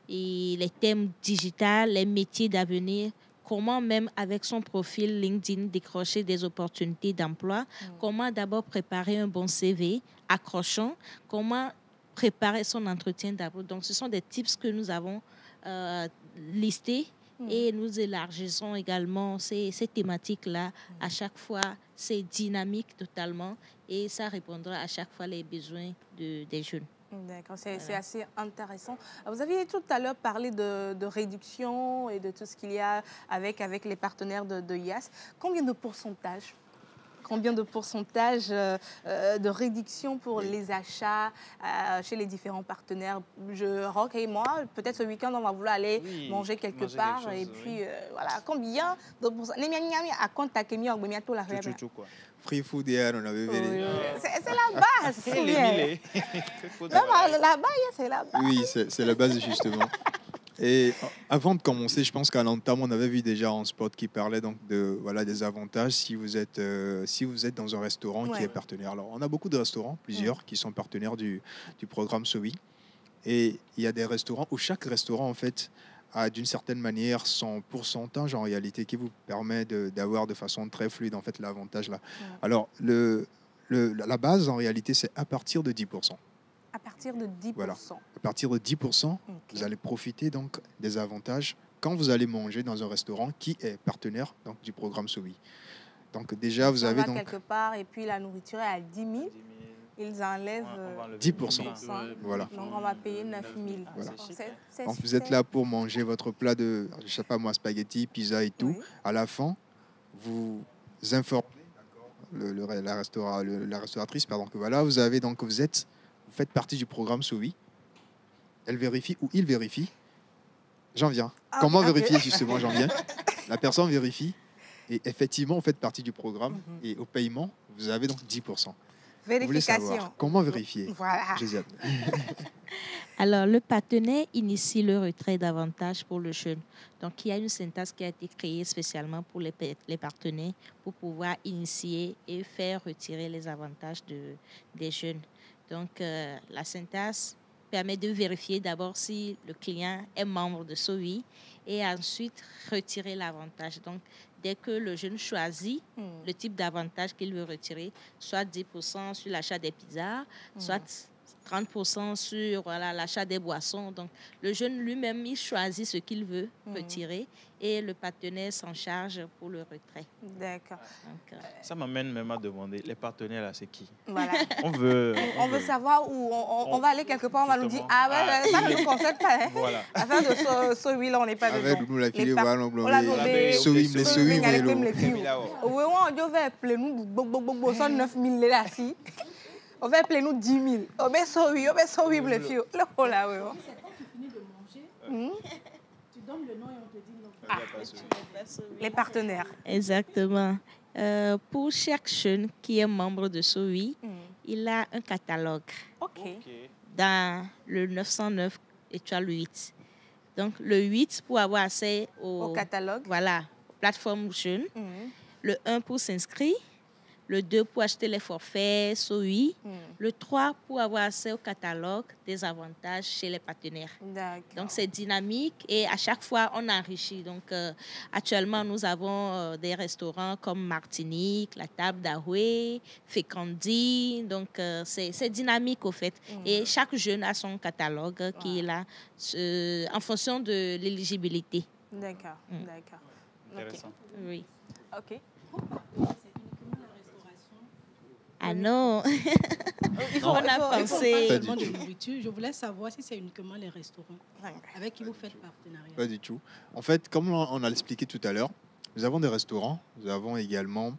et les thèmes digitaux, les métiers d'avenir, comment même avec son profil LinkedIn décrocher des opportunités d'emploi, comment d'abord préparer un bon CV accrochant, comment préparer son entretien d'abord. Donc ce sont des tips que nous avons listés et nous élargissons également ces thématiques-là. À chaque fois, c'est dynamique totalement et ça répondra à chaque fois les besoins des jeunes. D'accord, c'est assez intéressant. Vous aviez tout à l'heure parlé de réduction et de tout ce qu'il y a avec les partenaires de IAS. Combien de pourcentage de réduction pour les achats chez les différents partenaires? Rock et moi, peut-être ce week-end, on va vouloir aller manger quelque part. Et puis, voilà, combien de pourcentage? Free food hier, on avait vu. C'est la base. La base, c'est la base. Oui, c'est la base, justement. Et avant de commencer, je pense qu'à l'entame, on avait vu déjà un spot qui parlait donc des avantages si vous êtes dans un restaurant qui est partenaire. Alors, on a beaucoup de restaurants, plusieurs, qui sont partenaires du programme SOWI. Et il y a des restaurants où chaque restaurant, en fait, a d'une certaine manière son pourcentage en réalité qui vous permet d'avoir de façon très fluide, en fait, l'avantage là. Alors, la base, en réalité, c'est à partir de 10%. À partir de 10%. Voilà. À partir de 10%, vous allez profiter donc des avantages quand vous allez manger dans un restaurant qui est partenaire donc, du programme SOWI. Donc déjà, vous avez donc quelque part et puis la nourriture est à 10 000. Ils enlèvent 10%. Voilà. Donc on va payer 9 000. Voilà. Donc vous êtes là pour manger votre plat de, je sais pas moi, spaghetti, pizza et tout. À la fin, vous informez la restauratrice, pardon, que voilà, vous faites partie du programme SOWI. Elle vérifie ou il vérifie. J'en viens. Comment vérifier justement? J'en viens. La personne vérifie et effectivement, vous faites partie du programme et au paiement, vous avez donc 10%. Vous voulez savoir comment vérifier? Voilà. Alors, le partenaire initie le retrait d'avantages pour le jeune. Donc, il y a une syntaxe qui a été créée spécialement pour les partenaires pour pouvoir initier et faire retirer les avantages des jeunes. Donc, la syntaxe permet de vérifier d'abord si le client est membre de SOWI et ensuite retirer l'avantage. Donc, dès que le jeune choisit le type d'avantage qu'il veut retirer, soit 10% sur l'achat des pizzas, soit 30% sur l'achat des boissons. Donc, le jeune lui-même, il choisit ce qu'il veut retirer et le partenaire s'en charge pour le retrait. D'accord. Ça m'amène même à demander, les partenaires, là, c'est qui? Voilà. On veut savoir où on va aller quelque part, on va nous dire, ça ne nous concerne pas. Hein. Voilà. Afin de SOWI, là, on n'est pas dedans. Avec nous, la fille, voilà, on l'a nommé. SOWI, les SOWI, les filles. Oui, on va appeler nous, 9 000 là, si. On va appeler nous 10 000. On va SOWI, les filles. Oh là, oui. Tu finis de manger, tu donnes le nom et on te dit non. Les partenaires. Exactement. Pour chaque jeune qui est membre de SOWI, il a un catalogue. Dans le 909 étoile 8. Donc, le 8 pour avoir accès au catalogue. Voilà, plateforme jeune. Le 1 pour s'inscrire. Le 2 pour acheter les forfaits SOWI. Le 3 pour avoir accès au catalogue des avantages chez les partenaires. Donc, c'est dynamique et à chaque fois, on enrichit. Donc, actuellement, nous avons des restaurants comme Martinique, la Table d'Ahoué, Fécandi. Donc, c'est dynamique au fait. Et chaque jeune a son catalogue qui est là en fonction de l'éligibilité. D'accord. Intéressant. Oui. OK. Ah non, on a pensé. De nourriture. Je voulais savoir si c'est uniquement les restaurants avec qui vous faites partenariat. Pas du tout. En fait, comme on a expliqué tout à l'heure, nous avons des restaurants, nous avons également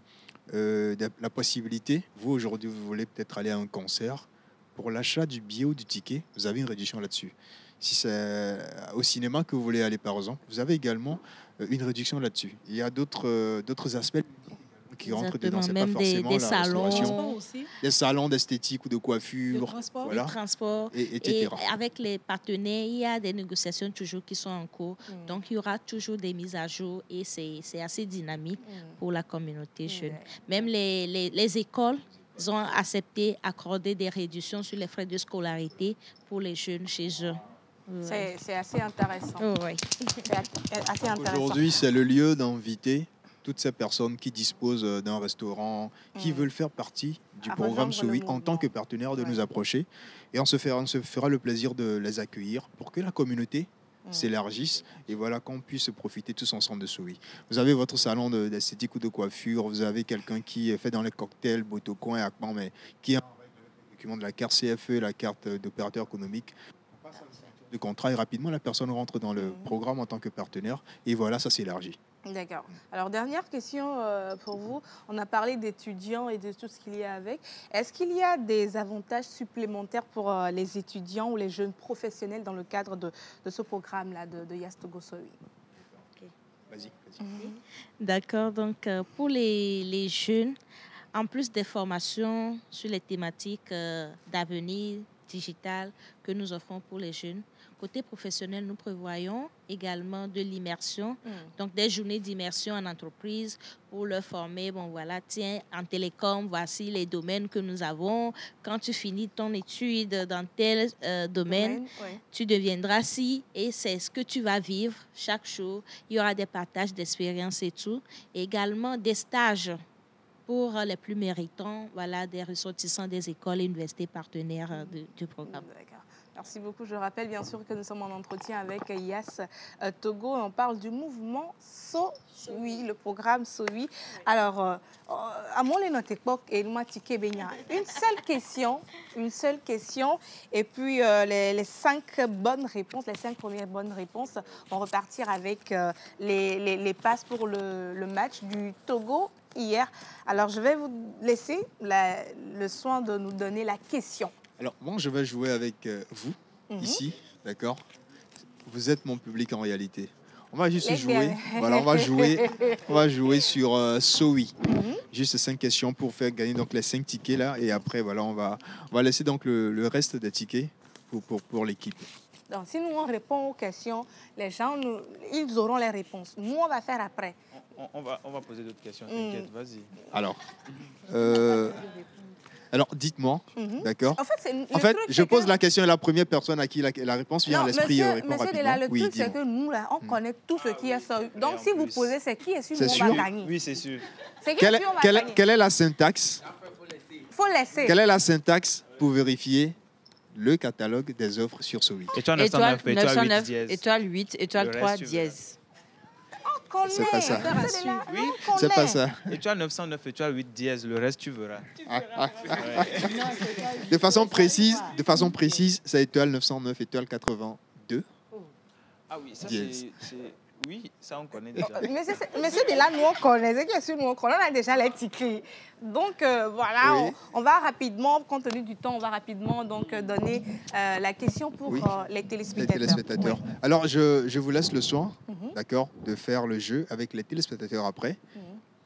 la possibilité, vous aujourd'hui, vous voulez peut-être aller à un concert, pour l'achat du billet ou du ticket, vous avez une réduction là-dessus. Si c'est au cinéma que vous voulez aller, par exemple, vous avez également une réduction là-dessus. Il y a d'autres aspects qui rentre Exactement. dedans. C'est Même pas des forcément la salons. restauration. Aussi. Des salons d'esthétique ou de coiffure. Voilà. Le transport. etc. Et avec les partenaires, il y a des négociations toujours qui sont en cours. Donc, il y aura toujours des mises à jour et c'est assez dynamique pour la communauté jeune. Même les écoles ont accepté d'accorder des réductions sur les frais de scolarité pour les jeunes chez eux. C'est assez intéressant. Oui. C'est assez intéressant. Aujourd'hui, c'est le lieu d'inviter toutes ces personnes qui disposent d'un restaurant, qui veulent faire partie du À programme rejoindre le SOWI en tant que partenaire, de nous approcher. Et on se fera le plaisir de les accueillir pour que la communauté s'élargisse et voilà qu'on puisse profiter tous ensemble de SOWI. Vous avez votre salon d'esthétique ou de coiffure, vous avez quelqu'un qui fait dans les cocktails, Botocoin et Akman, mais qui a un document de la carte CFE, la carte d'opérateur économique. De contrat et rapidement la personne rentre dans le programme en tant que partenaire et voilà, ça s'élargit. D'accord. Alors, dernière question pour vous. On a parlé d'étudiants et de tout ce qu'il y a avec. Est-ce qu'il y a des avantages supplémentaires pour les étudiants ou les jeunes professionnels dans le cadre de ce programme-là de Yas Togo SOWI? Vas-y. D'accord. Donc, pour les jeunes, en plus des formations sur les thématiques d'avenir digital que nous offrons pour les jeunes, côté professionnel, nous prévoyons également de l'immersion, donc des journées d'immersion en entreprise pour leur former, bon voilà, tiens, en télécom, voici les domaines que nous avons. Quand tu finis ton étude dans tel domaine, tu deviendras ci et c'est ce que tu vas vivre chaque jour. Il y aura des partages d'expériences et tout. Et également des stages pour les plus méritants, voilà, des ressortissants des écoles et universités partenaires du programme. Merci beaucoup. Je rappelle bien sûr que nous sommes en entretien avec Yas Togo. On parle du mouvement SOWI, le programme SOWI. Alors, à mon notre époque, une seule question, et puis les 5 bonnes réponses, les 5 premières bonnes réponses vont repartir avec les passes pour le match du Togo hier. Alors, je vais vous laisser le soin de nous donner la question. Alors, moi, je vais jouer avec vous, ici, d'accord? Vous êtes mon public en réalité. On va juste jouer. Voilà, on va jouer sur SOWI. Juste 5 questions pour faire gagner donc les 5 tickets là. Et après, voilà, on va laisser donc le reste des tickets pour l'équipe. Donc, si nous on répond aux questions, les gens, ils auront les réponses. Nous, on va faire après. On va poser d'autres questions, t'inquiète, vas-y. Alors, dites-moi, d'accord? En fait, je pose la question à la première personne à qui la réponse vient à l'esprit répond rapidement. Le truc, c'est que nous, là, on connaît tout ce qui est ça. Donc, si vous posez, c'est qui est sûr qu'on va gagner. Oui, c'est sûr. Quelle est la syntaxe? Faut laisser. Quelle est la syntaxe pour vérifier le catalogue des offres sur SOWI? Étoile 909, étoile 8, étoile 3, dièse. C'est pas ça. Oui, c'est pas ça. Étoile 909, étoile 8 dièse, le reste tu verras. De façon précise, c'est étoile 909, étoile 82. Ah oui, ça c'est... Oui, ça on connaît déjà. Mais c'est de là, nous on connaît. C'est que nous on connaît, on a déjà les tickets. Donc voilà, on va rapidement, compte tenu du temps, on va rapidement donc donner la question pour les téléspectateurs. Alors je vous laisse le soin, d'accord, de faire le jeu avec les téléspectateurs après,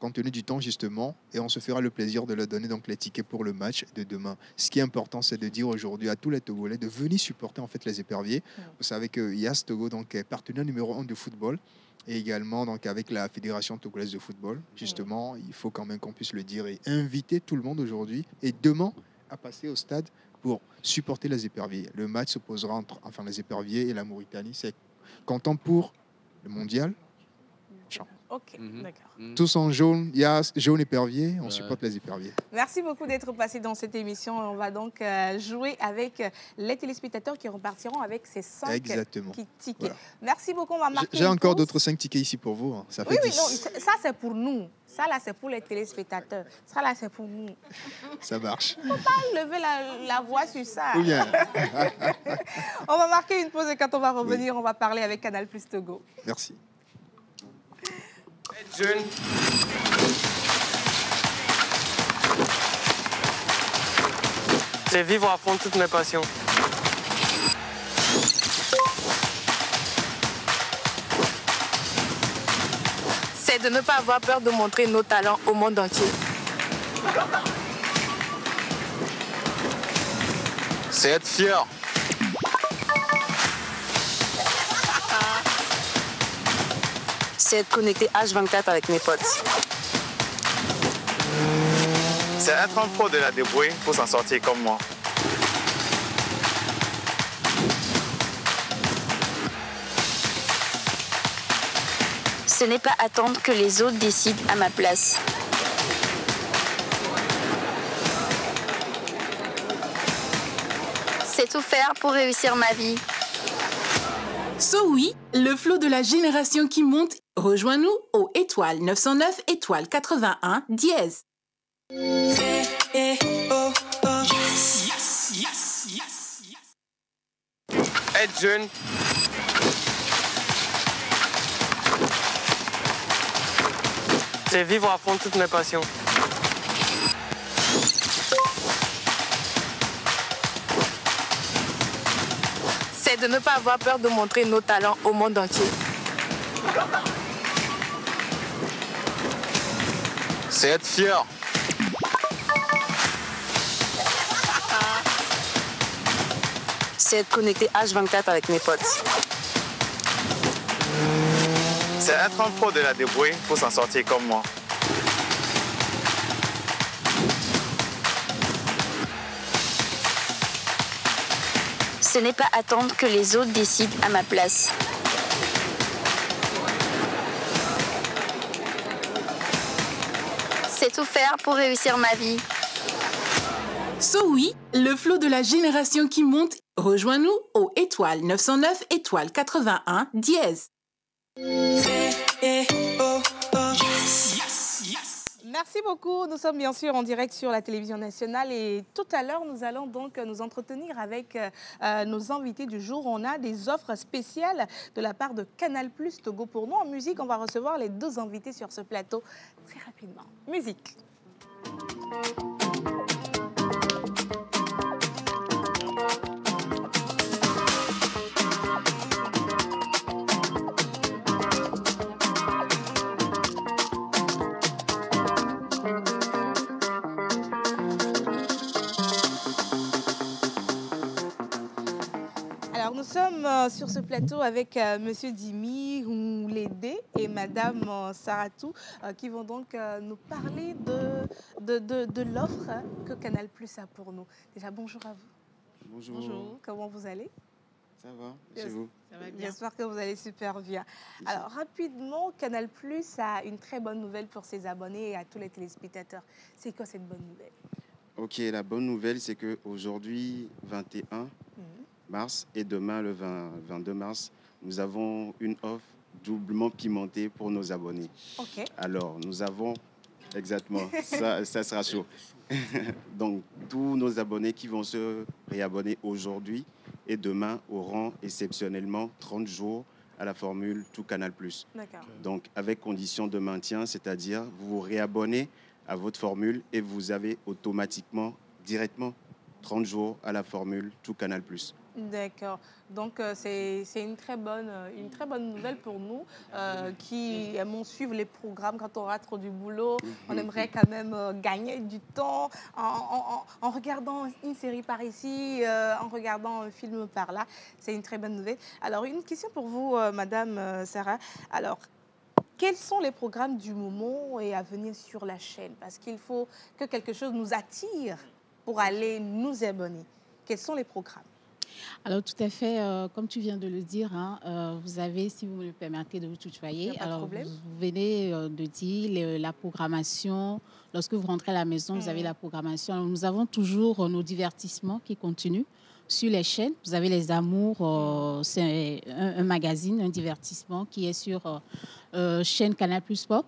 compte tenu du temps justement, et on se fera le plaisir de leur donner donc les tickets pour le match de demain. Ce qui est important, c'est de dire aujourd'hui à tous les Togolais de venir supporter en fait les éperviers. Vous savez que Yas Togo donc est partenaire numéro 1 de football. Et également donc, avec la Fédération togolaise de football. Justement, il faut quand même qu'on puisse le dire et inviter tout le monde aujourd'hui et demain à passer au stade pour supporter les éperviers. Le match se posera entre les éperviers et la Mauritanie. C'est comptant pour le mondial. Ok, d'accord. Tous en jaune, il y a jaune épervier, on supporte les éperviers. Merci beaucoup d'être passé dans cette émission. On va donc jouer avec les téléspectateurs qui repartiront avec ces 5 tickets. Voilà. Merci beaucoup, on va marquer. J'ai encore d'autres 5 tickets ici pour vous. Ça fait 10. Oui, non, ça c'est pour nous. Ça là c'est pour les téléspectateurs. Ça là c'est pour nous. Ça marche. Il ne faut pas lever la voix sur ça. Ou bien. On va marquer une pause et quand on va revenir, on va parler avec Canal Plus Togo. Merci. Jeune. C'est vivre à fond toutes mes passions. C'est c'est de ne pas avoir peur de montrer nos talents au monde entier. C'est être fier. C'est être connecté H24 avec mes potes. C'est être un pro de la débrouille pour s'en sortir comme moi. Ce n'est pas attendre que les autres décident à ma place. C'est tout faire pour réussir ma vie. So oui, le flot de la génération qui monte. Rejoins-nous au étoile 909 étoile 81 dièse. Être jeune. C'est vivre à fond toutes mes passions. C'est de ne pas avoir peur de montrer nos talents au monde entier. C'est être fier. C'est être connecté H24 avec mes potes. C'est être un pro de la débrouille pour s'en sortir comme moi. Ce n'est pas attendre que les autres décident à ma place. C'est tout faire pour réussir ma vie. So oui, le flot de la génération qui monte. Rejoins-nous au étoile 909 étoile 81 dièse. Merci beaucoup. Nous sommes bien sûr en direct sur la télévision nationale et tout à l'heure, nous allons donc nous entretenir avec nos invités du jour. On a des offres spéciales de la part de Canal+ Togo pour nous. En musique, on va recevoir les deux invités sur ce plateau très rapidement. Musique. Alors, nous sommes sur ce plateau avec Monsieur Dimi Houlédé et Madame Saratou qui vont donc nous parler de l'offre que Canal+ a pour nous. Déjà, bonjour à vous. Bonjour. Bonjour, comment vous allez? Ça va, c'est vous? Ça va bien. J'espère que vous allez super bien. Alors, rapidement, Canal+ a une très bonne nouvelle pour ses abonnés et à tous les téléspectateurs. C'est quoi cette bonne nouvelle? Ok, la bonne nouvelle, c'est qu'aujourd'hui, 21 mars et demain, le 22 mars, nous avons une offre doublement pimentée pour nos abonnés. Ok. Alors, nous avons, exactement, ça sera chaud. Donc, tous nos abonnés qui vont se réabonner aujourd'hui et demain auront exceptionnellement 30 jours à la formule Tout Canal+. D'accord. Donc, avec condition de maintien, c'est-à-dire vous vous réabonnez à votre formule et vous avez automatiquement, directement, 30 jours à la formule Tout Canal+. D'accord. Donc, c'est une très bonne nouvelle pour nous qui aimons suivre les programmes quand on rate trop du boulot. On aimerait quand même gagner du temps en regardant une série par ici, en regardant un film par là. C'est une très bonne nouvelle. Alors, une question pour vous, Madame Sarah. Alors, quels sont les programmes du moment et à venir sur la chaîne? Parce qu'il faut que quelque chose nous attire pour aller nous abonner. Quels sont les programmes? Alors, tout à fait, comme tu viens de le dire, vous avez, si vous me le permettez de vous tutoyer, alors vous venez de dire la programmation. Lorsque vous rentrez à la maison, vous avez la programmation. Alors, nous avons toujours nos divertissements qui continuent sur les chaînes. Vous avez Les Amours, c'est un magazine, un divertissement qui est sur chaîne Canal+ Pop.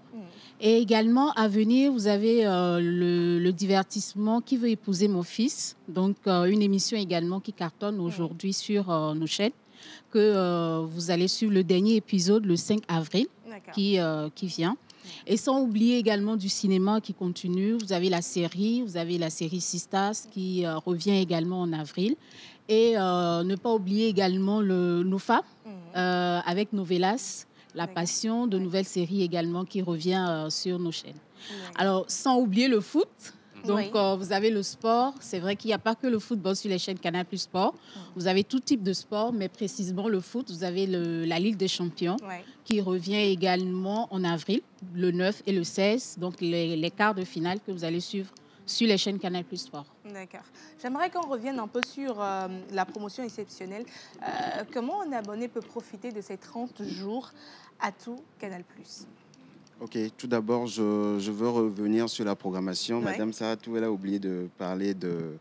Et également, à venir, vous avez le divertissement Qui veut épouser mon fils. Donc, une émission également qui cartonne aujourd'hui sur nos chaînes, que vous allez suivre le dernier épisode le 5 avril qui vient. Et sans oublier également du cinéma qui continue. Vous avez la série Sistas qui revient également en avril. Et ne pas oublier également le NOFA avec Novelas, La Passion, de nouvelles séries également qui revient sur nos chaînes. Alors, sans oublier le foot. Donc, vous avez le sport. C'est vrai qu'il n'y a pas que le football sur les chaînes Canal Plus Sport. Vous avez tout type de sport, mais précisément le foot. Vous avez la Ligue des Champions qui revient également en avril, le 9 et le 16. Donc, les quarts de finale que vous allez suivre sur les chaînes Canal Plus Sport. D'accord. J'aimerais qu'on revienne un peu sur la promotion exceptionnelle. Comment un abonné peut profiter de ces 30 jours à tout Canal Plus? Ok, tout d'abord, je veux revenir sur la programmation. Madame Saratou, elle a oublié de parler de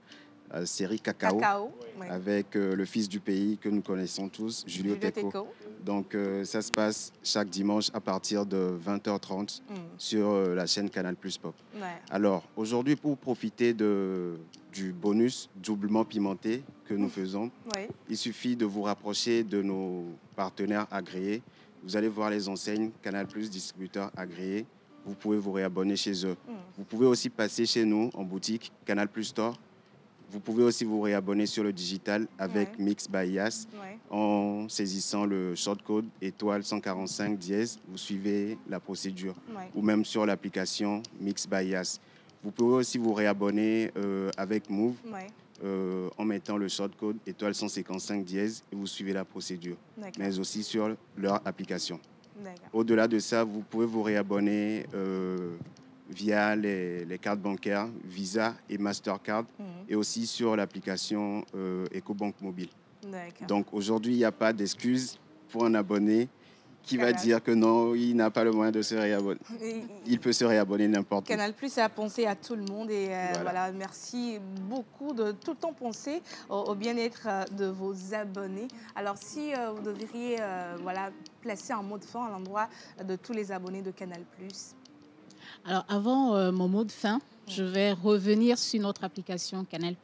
la série Cacao, avec le fils du pays que nous connaissons tous, Julio Teco. Donc, ça se passe chaque dimanche à partir de 20h30 sur la chaîne Canal Plus Pop. Alors, aujourd'hui, pour profiter du bonus doublement pimenté que nous faisons, il suffit de vous rapprocher de nos partenaires agréés. Vous allez voir les enseignes Canal Plus, distributeurs agréés. Vous pouvez vous réabonner chez eux. Vous pouvez aussi passer chez nous en boutique Canal Plus Store. Vous pouvez aussi vous réabonner sur le digital avec Mix by Yas en saisissant le shortcode étoile 145 dièse. Vous suivez la procédure. Ou même sur l'application Mix by Yas. Vous pouvez aussi vous réabonner avec Move. En mettant le shortcode étoile 155 dièse et vous suivez la procédure, mais aussi sur leur application. Au-delà de ça, vous pouvez vous réabonner via les cartes bancaires Visa et Mastercard et aussi sur l'application EcoBank Mobile. Donc aujourd'hui, il n'y a pas d'excuse pour un abonné qui va dire que non, il n'a pas le moyen de se réabonner. Il peut se réabonner n'importe où. Canal Plus a pensé à tout le monde et voilà, merci beaucoup de tout le temps penser au bien-être de vos abonnés. Alors si vous devriez placer un mot de fin à l'endroit de tous les abonnés de Canal Plus. Alors avant mon mot de fin, je vais revenir sur notre application Canal+,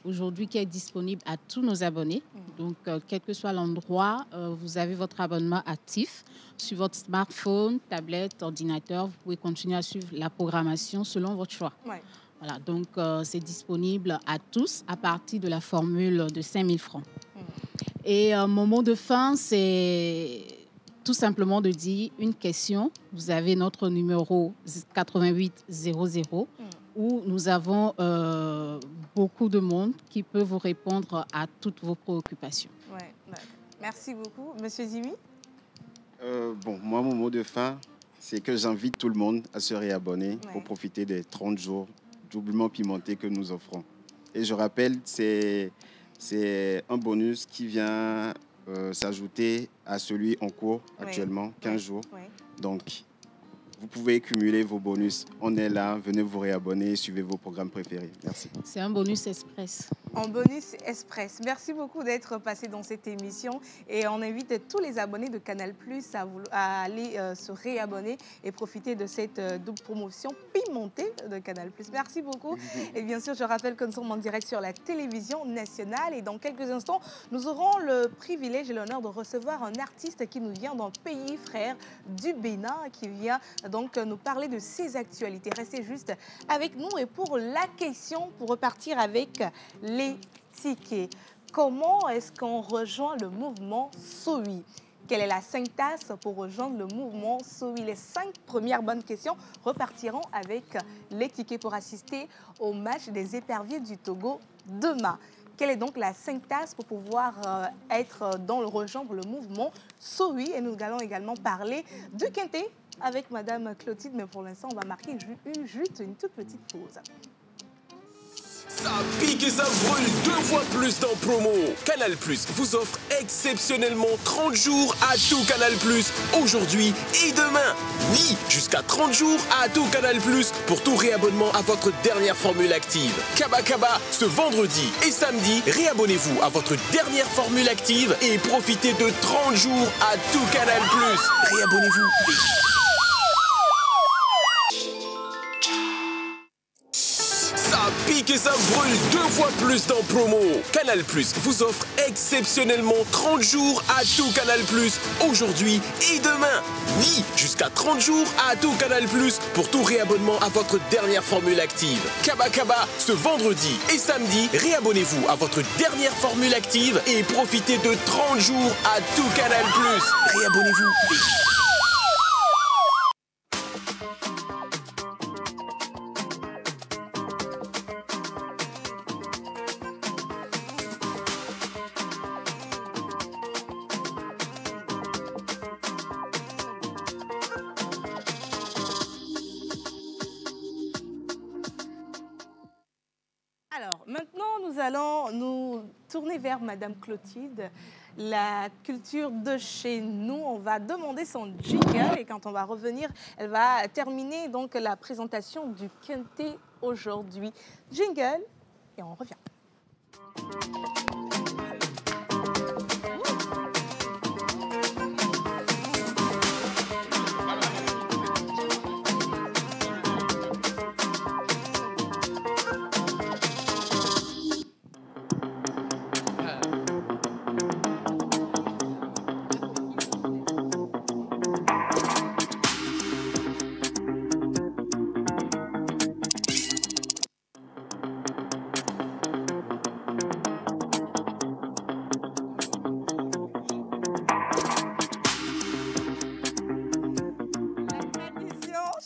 aujourd'hui qui est disponible à tous nos abonnés. Donc, quel que soit l'endroit, vous avez votre abonnement actif sur votre smartphone, tablette, ordinateur. Vous pouvez continuer à suivre la programmation selon votre choix. Voilà, donc c'est disponible à tous à partir de la formule de 5 000 francs. Et mon mot de fin, c'est tout simplement de dire une question. Vous avez notre numéro 8800 où nous avons beaucoup de monde qui peut vous répondre à toutes vos préoccupations. Merci beaucoup. Monsieur Zimi? Moi, mon mot de fin, c'est que j'invite tout le monde à se réabonner pour profiter des 30 jours doublement pimentés que nous offrons. Et je rappelle, c'est un bonus qui vient s'ajouter à celui en cours actuellement, 15 jours. Donc, vous pouvez cumuler vos bonus. On est là, venez vous réabonner, suivez vos programmes préférés. Merci. C'est un bonus express. Un bonus express. Merci beaucoup d'être passé dans cette émission et on invite tous les abonnés de Canal Plus à aller se réabonner et profiter de cette double promotion pimentée de Canal Plus. Merci beaucoup. Et bien sûr, je rappelle que nous sommes en direct sur la télévision nationale et dans quelques instants, nous aurons le privilège et l'honneur de recevoir un artiste qui nous vient d'un pays frère du Bénin, qui vient donc nous parler de ses actualités. Restez juste avec nous et pour la question, pour repartir avec les tickets. Comment est-ce qu'on rejoint le mouvement SOWI? Quelle est la syntaxe pour rejoindre le mouvement SOWI? Les 5 premières bonnes questions repartiront avec les tickets pour assister au match des éperviers du Togo demain. Quelle est donc la syntaxe pour pouvoir rejoindre le mouvement SOWI? Et nous allons également parler du quintet avec Madame Clotilde, mais pour l'instant, on va marquer juste une toute petite pause. Ça pique et ça brûle 2 fois plus dans promo. Canal Plus vous offre exceptionnellement 30 jours à tout Canal Plus aujourd'hui et demain. Oui, jusqu'à 30 jours à tout Canal Plus pour tout réabonnement à votre dernière formule active. Kaba Kaba, ce vendredi et samedi, réabonnez-vous à votre dernière formule active et profitez de 30 jours à tout Canal Plus. Réabonnez-vous vite. pique et ça brûle 2 fois plus dans promo. Canal Plus vous offre exceptionnellement 30 jours à tout Canal Plus, aujourd'hui et demain. Oui, jusqu'à 30 jours à tout Canal Plus pour tout réabonnement à votre dernière formule active. Kaba Kaba, ce vendredi et samedi, réabonnez-vous à votre dernière formule active et profitez de 30 jours à tout Canal Plus. Réabonnez-vous vite. Alors, maintenant, nous allons nous tourner vers Madame Clotilde. La culture de chez nous, on va demander son jingle et quand on va revenir, elle va terminer donc la présentation du Kente aujourd'hui. Jingle et on revient.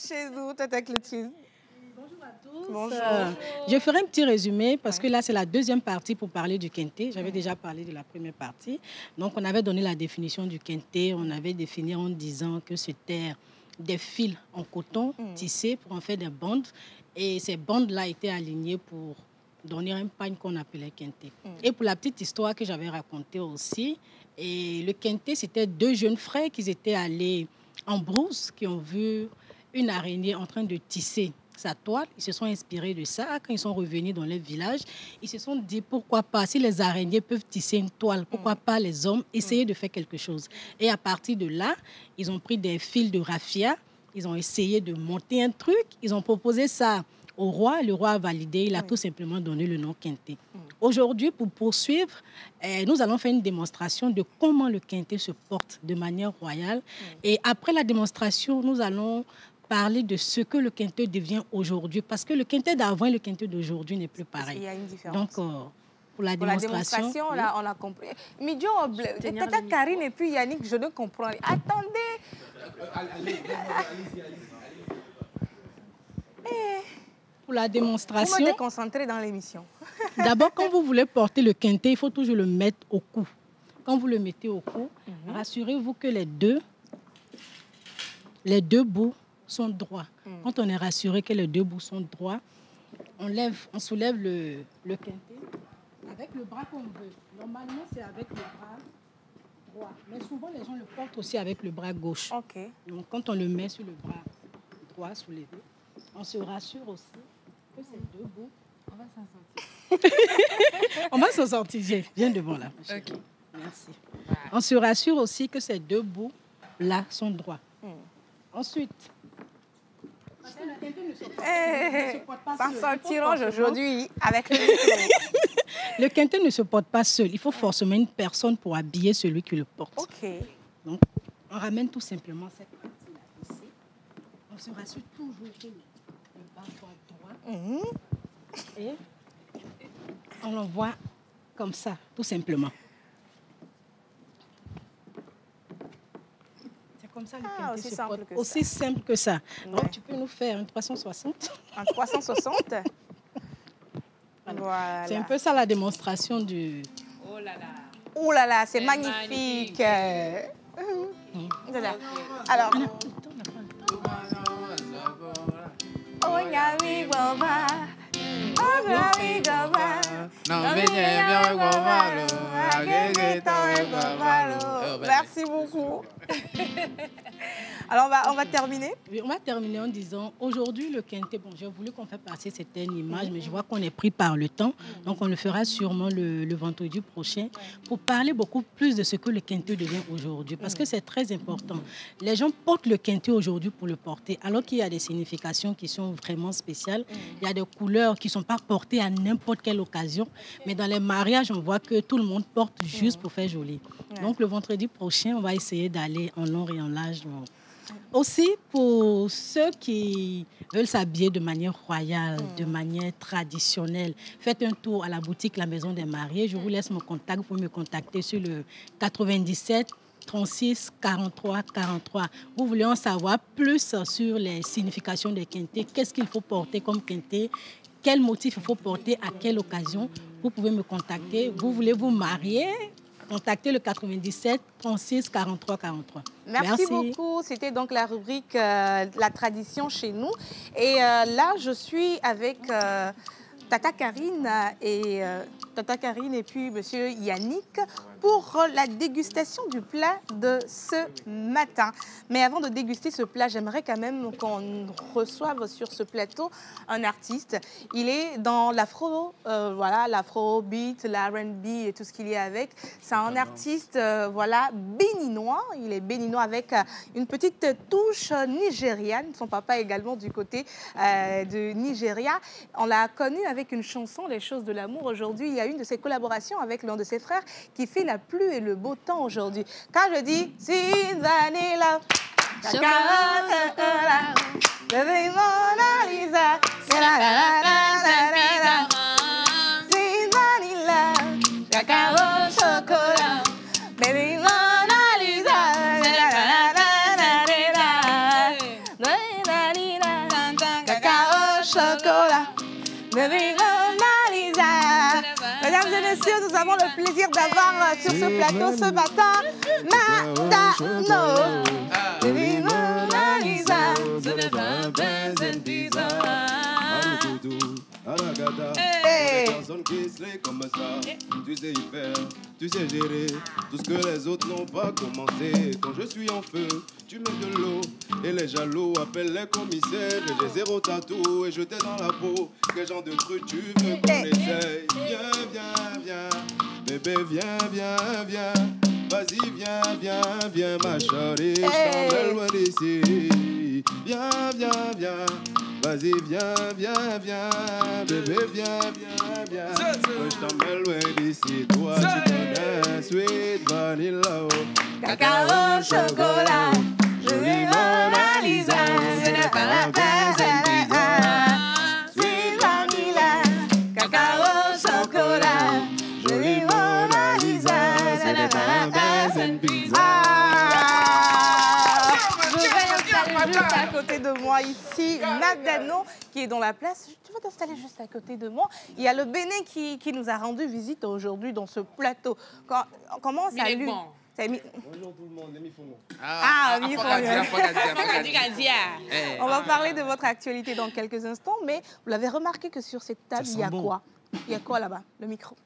Chez nous, Tata Clotilde. Bonjour à tous. Bonjour. Je ferai un petit résumé parce que là, c'est la deuxième partie pour parler du Kente. J'avais déjà parlé de la première partie. Donc, on avait donné la définition du Kente. On avait défini en disant que c'était des fils en coton tissés pour en faire des bandes. Et ces bandes-là étaient alignées pour donner un pagne qu'on appelait Kente. Et pour la petite histoire que j'avais racontée aussi, et le Kente, c'était 2 jeunes frères qui étaient allés en brousse, qui ont vu une araignée en train de tisser sa toile. Ils se sont inspirés de ça. Quand ils sont revenus dans leur village, ils se sont dit pourquoi pas, si les araignées peuvent tisser une toile, pourquoi pas les hommes essayer de faire quelque chose. Et à partir de là, ils ont pris des fils de raffia, ils ont essayé de monter un truc, ils ont proposé ça au roi, le roi a validé, il a tout simplement donné le nom Kente. Aujourd'hui, pour poursuivre, nous allons faire une démonstration de comment le Kente se porte de manière royale. Et après la démonstration, nous allons parler de ce que le Kente devient aujourd'hui. Parce que le Kente d'avant et le Kente d'aujourd'hui n'est plus pareil. Il y a une différence. Donc, pour la démonstration, oui. Là, on a compris. Midjo, Tata Karine et puis Yannick, je ne comprends rien. Attendez. Allez-y. Pour la démonstration... Vous me déconcentrez dans l'émission. D'abord, quand vous voulez porter le Kente, il faut toujours le mettre au cou. Quand vous le mettez au cou, rassurez-vous que les deux bouts sont droits. Quand on est rassuré que les 2 bouts sont droits, on soulève le Kente avec le bras qu'on veut. Normalement, c'est avec le bras droit. Mais souvent, les gens le portent aussi avec le bras gauche. Donc, quand on le met sur le bras droit soulevé, on se rassure aussi que ces 2 bouts, on va s'en sortir. On va s'en sortir. Viens devant là. Okay. Merci. On se rassure aussi que ces 2 bouts-là sont droits. Ensuite, s'en sortiront aujourd'hui avec le micro. Le Kente ne se porte pas seul. Il faut forcément une personne pour habiller celui qui le porte. Donc, on ramène tout simplement cette partie-là ici. On se rassure toujours que le bas soit droit. Et on l'envoie comme ça, tout simplement. Comme ça, le Kente se porte aussi simple que ça. Donc, tu peux nous faire un 360. Un 360 Voilà. C'est un peu ça la démonstration du... Oh là là. Oh là là, c'est magnifique. Alors... Oh, Merci beaucoup. Alors, on va terminer. Oui, on va terminer en disant, aujourd'hui, le quintet, bon, j'ai voulu qu'on fasse passer certaines images, mais je vois qu'on est pris par le temps. Donc, on le fera sûrement le vendredi prochain pour parler beaucoup plus de ce que le quintet devient aujourd'hui. Parce que c'est très important. Les gens portent le quintet aujourd'hui pour le porter, alors qu'il y a des significations qui sont vraiment spéciales. Il y a des couleurs qui ne sont pas portées à n'importe quelle occasion. Mais dans les mariages, on voit que tout le monde porte juste pour faire joli. Donc, le vendredi prochain, on va essayer d'aller en long et en large. Aussi, pour ceux qui veulent s'habiller de manière royale, de manière traditionnelle, faites un tour à la boutique La Maison des Mariés. Je vous laisse mon contact. Vous pouvez me contacter sur le 97 36 43 43. Vous voulez en savoir plus sur les significations des quintets, qu'est-ce qu'il faut porter comme quintet, quel motif il faut porter, à quelle occasion, vous pouvez me contacter. Vous voulez vous marier? Contactez le 97 36 43 43. Merci beaucoup. C'était donc la rubrique La tradition chez nous. Et là, je suis avec Tata Karine et puis Monsieur Yannick pour la dégustation du plat de ce matin. Mais avant de déguster ce plat, j'aimerais quand même qu'on reçoive sur ce plateau un artiste. Il est dans l'afro, voilà, l'afrobeat, l'R&B et tout ce qu'il y a avec. C'est un artiste, voilà, béninois. Il est béninois avec une petite touche nigériane. Son papa est également du côté de Nigeria. On l'a connu avec une chanson, Les choses de l'amour. Aujourd'hui, il y a une de ses collaborations avec l'un de ses frères qui fait la pluie et le beau temps aujourd'hui. Quand je dis Vanilla, Mona Lisa, cacao chocolat, baby Mona Lisa, cacao chocolat, baby Mona Lisa. Mesdames et messieurs, nous avons le plaisir d'avoir sur ce plateau ce matin Madano. Baby Mona Lisa. Hey. Personne qui serait comme ça. Tu sais y faire, tu sais gérer tout ce que les autres n'ont pas commencé. Quand je suis en feu, tu mets de l'eau et les jaloux appellent les commissaires. Et j'ai zéro tatou et je t'ai dans la peau. Quel genre de truc tu veux qu'on essaye? Viens, viens, viens, bébé, viens, viens, viens. Vas-y, viens, viens, viens, ma chérie. Je t'emmène loin d'ici. Viens, viens, viens. Vas-y, viens, viens, viens, bébé, viens, viens, viens. Moi, je t'emmène loin d'ici, toi, tu connais, sweet vanilla, cacao, chocolat, jolie Mona Lisa, ce n'est pas la peine, sweet vanilla, cacao, chocolat, jolie Mona Lisa, ce n'est pas la peine, juste à côté de moi ici, Madano, qui est dans la place. Tu vas t'installer juste à côté de moi. Il y a le Bénin qui nous a rendu visite aujourd'hui dans ce plateau. Comment ça lui? Bonjour tout le monde, les Mifongo. On va parler de votre actualité dans quelques instants, mais vous l'avez remarqué que sur cette table, il y a quoi? Il y a quoi là-bas? Le micro.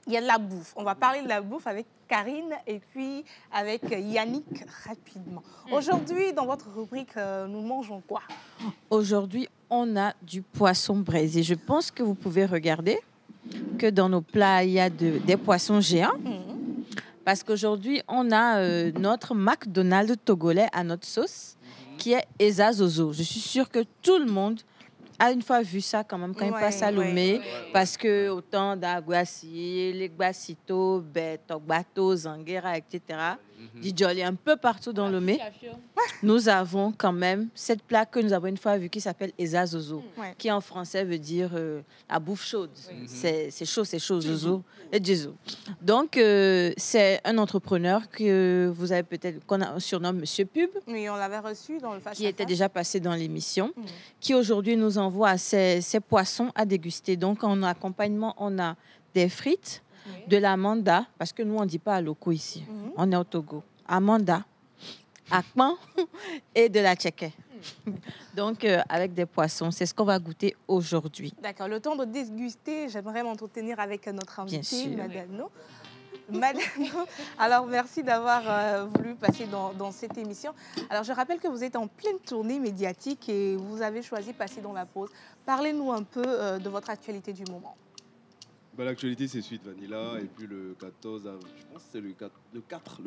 Il y a de la bouffe. On va parler de la bouffe avec Karine et puis avec Yannick rapidement. Aujourd'hui, dans votre rubrique, nous mangeons quoi? Aujourd'hui, on a du poisson braisé. Je pense que vous pouvez regarder que dans nos plats, il y a des poissons géants. Parce qu'aujourd'hui, on a notre McDonald's togolais à notre sauce, qui est Eza Zozo. Je suis sûre que tout le monde a une fois vu ça quand même quand il passe à Lomé, parce que autant d'Aguassi, les Gbasito, Togbato, Zanguera, etc., Dijoli, un peu partout dans Lomé, nous avons quand même cette plat que nous avons une fois vu qui s'appelle Eza Zozo, qui en français veut dire la bouffe chaude. C'est chaud, Zozo et Zozo. Donc, c'est un entrepreneur que vous avez peut-être, qu'on surnomme Monsieur Pub. Oui, on l'avait reçu dans le qui était déjà passé dans l'émission, qui aujourd'hui nous envoie ces poissons à déguster. Donc, en accompagnement, on a des frites, de la manda, parce que nous, on ne dit pas à locaux ici. On est au Togo. Amanda, akpan et de la tchéké. Donc, avec des poissons, c'est ce qu'on va goûter aujourd'hui. D'accord. Le temps de déguster, j'aimerais m'entretenir avec notre Bien invité, sûr. Madano. Madano, alors merci d'avoir voulu passer dans cette émission. Alors, je rappelle que vous êtes en pleine tournée médiatique et vous avez choisi de passer dans la pause. Parlez-nous un peu de votre actualité du moment. Bah, l'actualité, c'est Sweet Vanilla. Et puis le 14, je pense que c'est le 4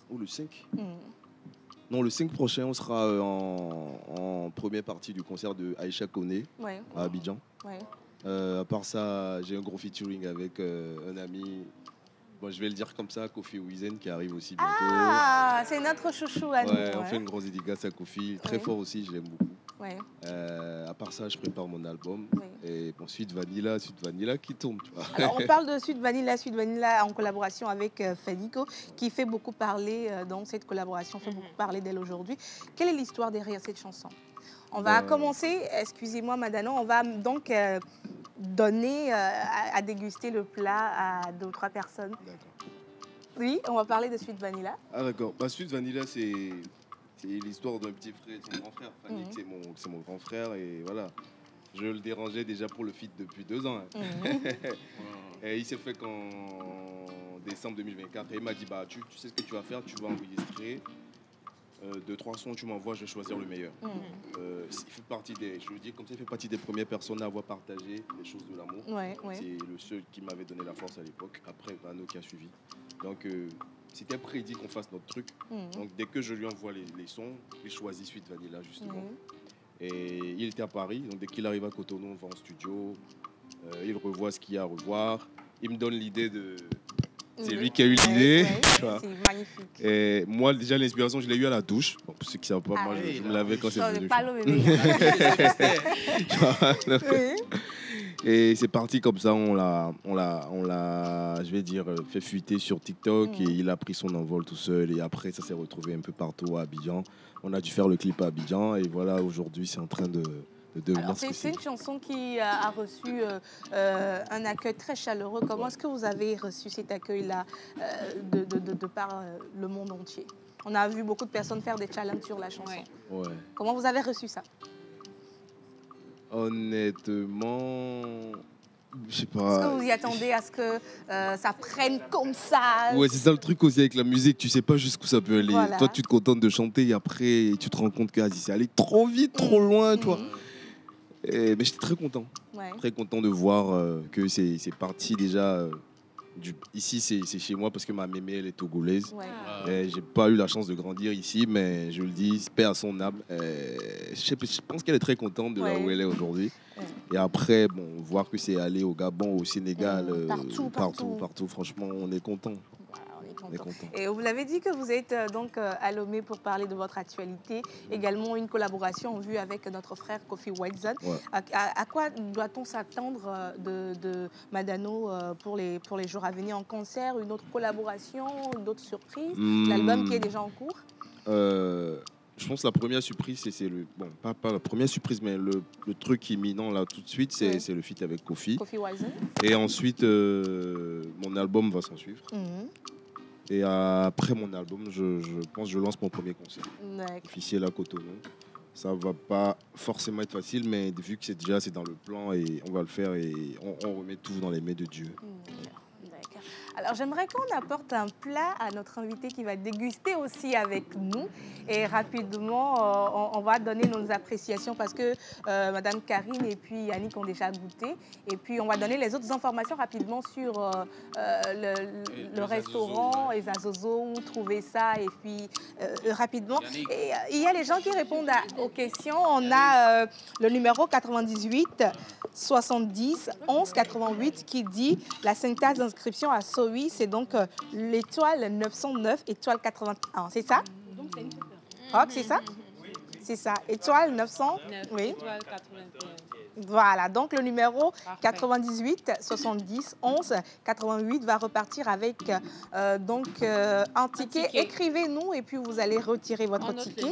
ou le 5. Non, le 5 prochain, on sera en première partie du concert de Aïcha Koné à Abidjan. À part ça, j'ai un gros featuring avec un ami. Bon, je vais le dire comme ça, Kofi Wizen, qui arrive aussi bientôt. Ah, c'est notre chouchou à nous. On fait une grosse dédicace à Kofi. Très fort aussi, je l'aime beaucoup. À part ça, je prépare mon album. Et bon, Sweet Vanilla qui tourne. Tu vois. Alors, on parle de Sweet Vanilla en collaboration avec Fanico, qui fait beaucoup parler dans cette collaboration, fait beaucoup parler d'elle aujourd'hui. Quelle est l'histoire derrière cette chanson? On va commencer, excusez-moi Madano, on va donc donner à déguster le plat à 2 ou 3 personnes. Oui, on va parler de Sweet Vanilla. Ah d'accord, Sweet Vanilla, c'est l'histoire d'un petit frère, de son grand frère. Fanny, c'est mon grand frère et voilà. Je le dérangeais déjà pour le feat depuis 2 ans. Et il s'est fait qu'en décembre 2024. Et il m'a dit, bah, tu sais ce que tu vas faire, tu vas enregistrer 2-3 sons, tu m'envoies, je vais choisir le meilleur. Il fait partie je le dis comme ça, il fait partie des premières personnes à avoir partagé les choses de l'amour. C'est le seul qui m'avait donné la force à l'époque. Après, Vano qui a suivi. Donc, c'était prédit qu'on fasse notre truc. Donc, dès que je lui envoie les sons, il choisit Sweet Vanilla, justement. Et il était à Paris, donc dès qu'il arrive à Cotonou, on va en studio. Il revoit ce qu'il y a à revoir. Il me donne l'idée de... C'est lui qui a eu l'idée. C'est magnifique. Et moi, déjà, l'inspiration, je l'ai eu à la douche. Bon, pour ceux qui ne savent pas, moi, je me lavais quand c'est venu. Et c'est parti comme ça, on l'a, je vais dire, fait fuiter sur TikTok et il a pris son envol tout seul. Et après, ça s'est retrouvé un peu partout à Abidjan. On a dû faire le clip à Abidjan et voilà, aujourd'hui, c'est en train de devenir ce que c'est. C'est une chanson qui a reçu un accueil très chaleureux. Comment est-ce que vous avez reçu cet accueil-là de par le monde entier? On a vu beaucoup de personnes faire des challenges sur la chanson. Comment vous avez reçu ça? Honnêtement, je sais pas. Est-ce que vous y attendez à ce que ça prenne comme ça? Ouais, c'est ça le truc aussi avec la musique, tu sais pas jusqu'où ça peut aller. Voilà. Toi, tu te contentes de chanter et après, tu te rends compte que c'est allé trop vite, trop loin, toi. Mais j'étais très content. Très content de voir que c'est parti déjà. Ici, c'est chez moi parce que ma mémé, elle est togolaise. J'ai pas eu la chance de grandir ici, mais je le dis, paix à son âme. Je pense qu'elle est très contente de là où elle est aujourd'hui. Et après, bon, voir que c'est allé au Gabon, au Sénégal, partout. Franchement, on est content. Et vous l'avez dit que vous êtes donc à Lomé pour parler de votre actualité. Également une collaboration en vue avec notre frère Kofi Wizen. À quoi doit-on s'attendre de Madano pour les jours à venir? En concert, une autre collaboration, d'autres surprises? L'album qui est déjà en cours? Je pense que la première surprise, c'est le... Bon, pas la première surprise, mais le truc imminent là tout de suite, c'est le feat avec Kofi. Kofi Wizen. Et ensuite, mon album va s'en suivre. Et après mon album, je pense que je lance mon premier concert officiel à Cotonou. Ça va pas forcément être facile, mais vu que c'est dans le plan et on va le faire et on remet tout dans les mains de Dieu. Alors, j'aimerais qu'on apporte un plat à notre invité qui va déguster aussi avec nous. Et rapidement, on va donner nos appréciations parce que Madame Karine et puis Yannick ont déjà goûté. Et puis, on va donner les autres informations rapidement sur le restaurant, les Azozo, où trouver ça. Et puis, rapidement. Et, il y a les gens qui répondent aux questions. On a le numéro 98 70 11 88 qui dit la syntaxe d'inscription à SOWI, c'est donc l'étoile 909, étoile 81. C'est ça? Rock, c'est ça? C'est ça. Étoile 900? Oui. Étoile 81. Voilà, donc le numéro 98 70 11 88 va repartir avec un ticket. Écrivez-nous et puis vous allez retirer votre ticket.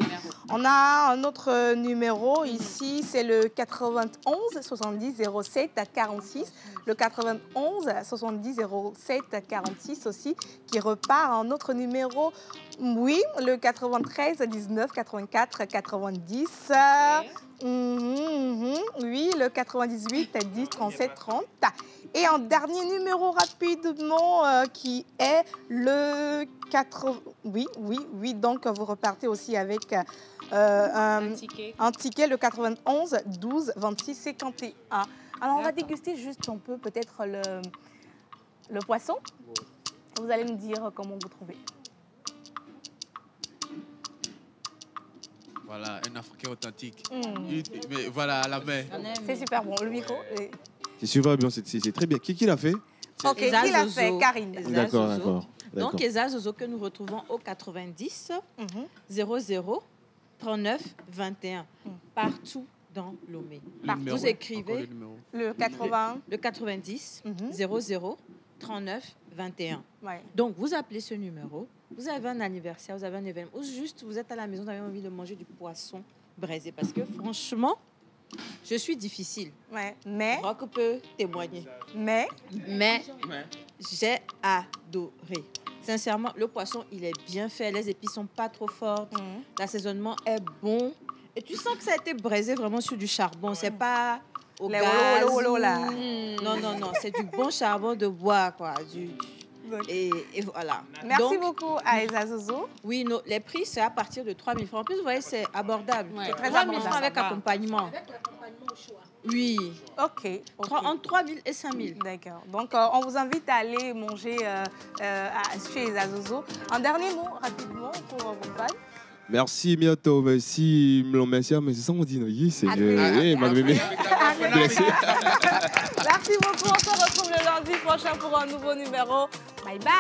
On a un autre numéro ici, c'est le 91 70 07 46. Le 91 70 07 46 aussi qui repart. Un autre numéro, oui, le 93 19 84 90. Oui, le 98 10 37 30. Et un dernier numéro rapidement qui est le 80. Oui, donc vous repartez aussi avec un ticket, le 91 12 26 51. Alors on va déguster juste un peu peut-être le poisson. Vous allez nous dire comment vous trouvez. Voilà, un Africain authentique. Mais voilà, à la main. C'est super bon. Le micro. C'est super bien, c'est très bien. Qui l'a fait? Ok, qui l'a fait? Karine. D'accord. Donc, Eza Zozo que nous retrouvons au 90 00 39 21. Partout dans Lomé. Vous écrivez le 80. Le 90 00 39 21. Ouais. Donc, vous appelez ce numéro. Vous avez un anniversaire, vous avez un événement, ou juste vous êtes à la maison, vous avez envie de manger du poisson braisé. Parce que franchement, je suis difficile. Ouais. Mais. Rock peut témoigner. Mais j'ai adoré. Sincèrement, le poisson, il est bien fait. Les épices sont pas trop fortes. L'assaisonnement est bon. Et tu sens que ça a été braisé vraiment sur du charbon. C'est pas au gaz. Là. Non. C'est du bon charbon de bois, quoi. Et voilà. Merci beaucoup à Eza Zozo. Oui, les prix, c'est à partir de 3 000 francs. En plus, vous voyez, c'est abordable. C'est très 3 000 abordable. francs avec accompagnement. Avec l'accompagnement au choix. Oui. OK. Entre 3 000 et 5 000. D'accord. Donc, on vous invite à aller manger chez Eza Zozo. Un dernier mot, rapidement, pour vos fans. Merci, Mioto. Merci, merci, mais c'est ça on dit, non? C'est ma bébé. Merci beaucoup. On se retrouve le lundi prochain pour un nouveau numéro. Bye bye.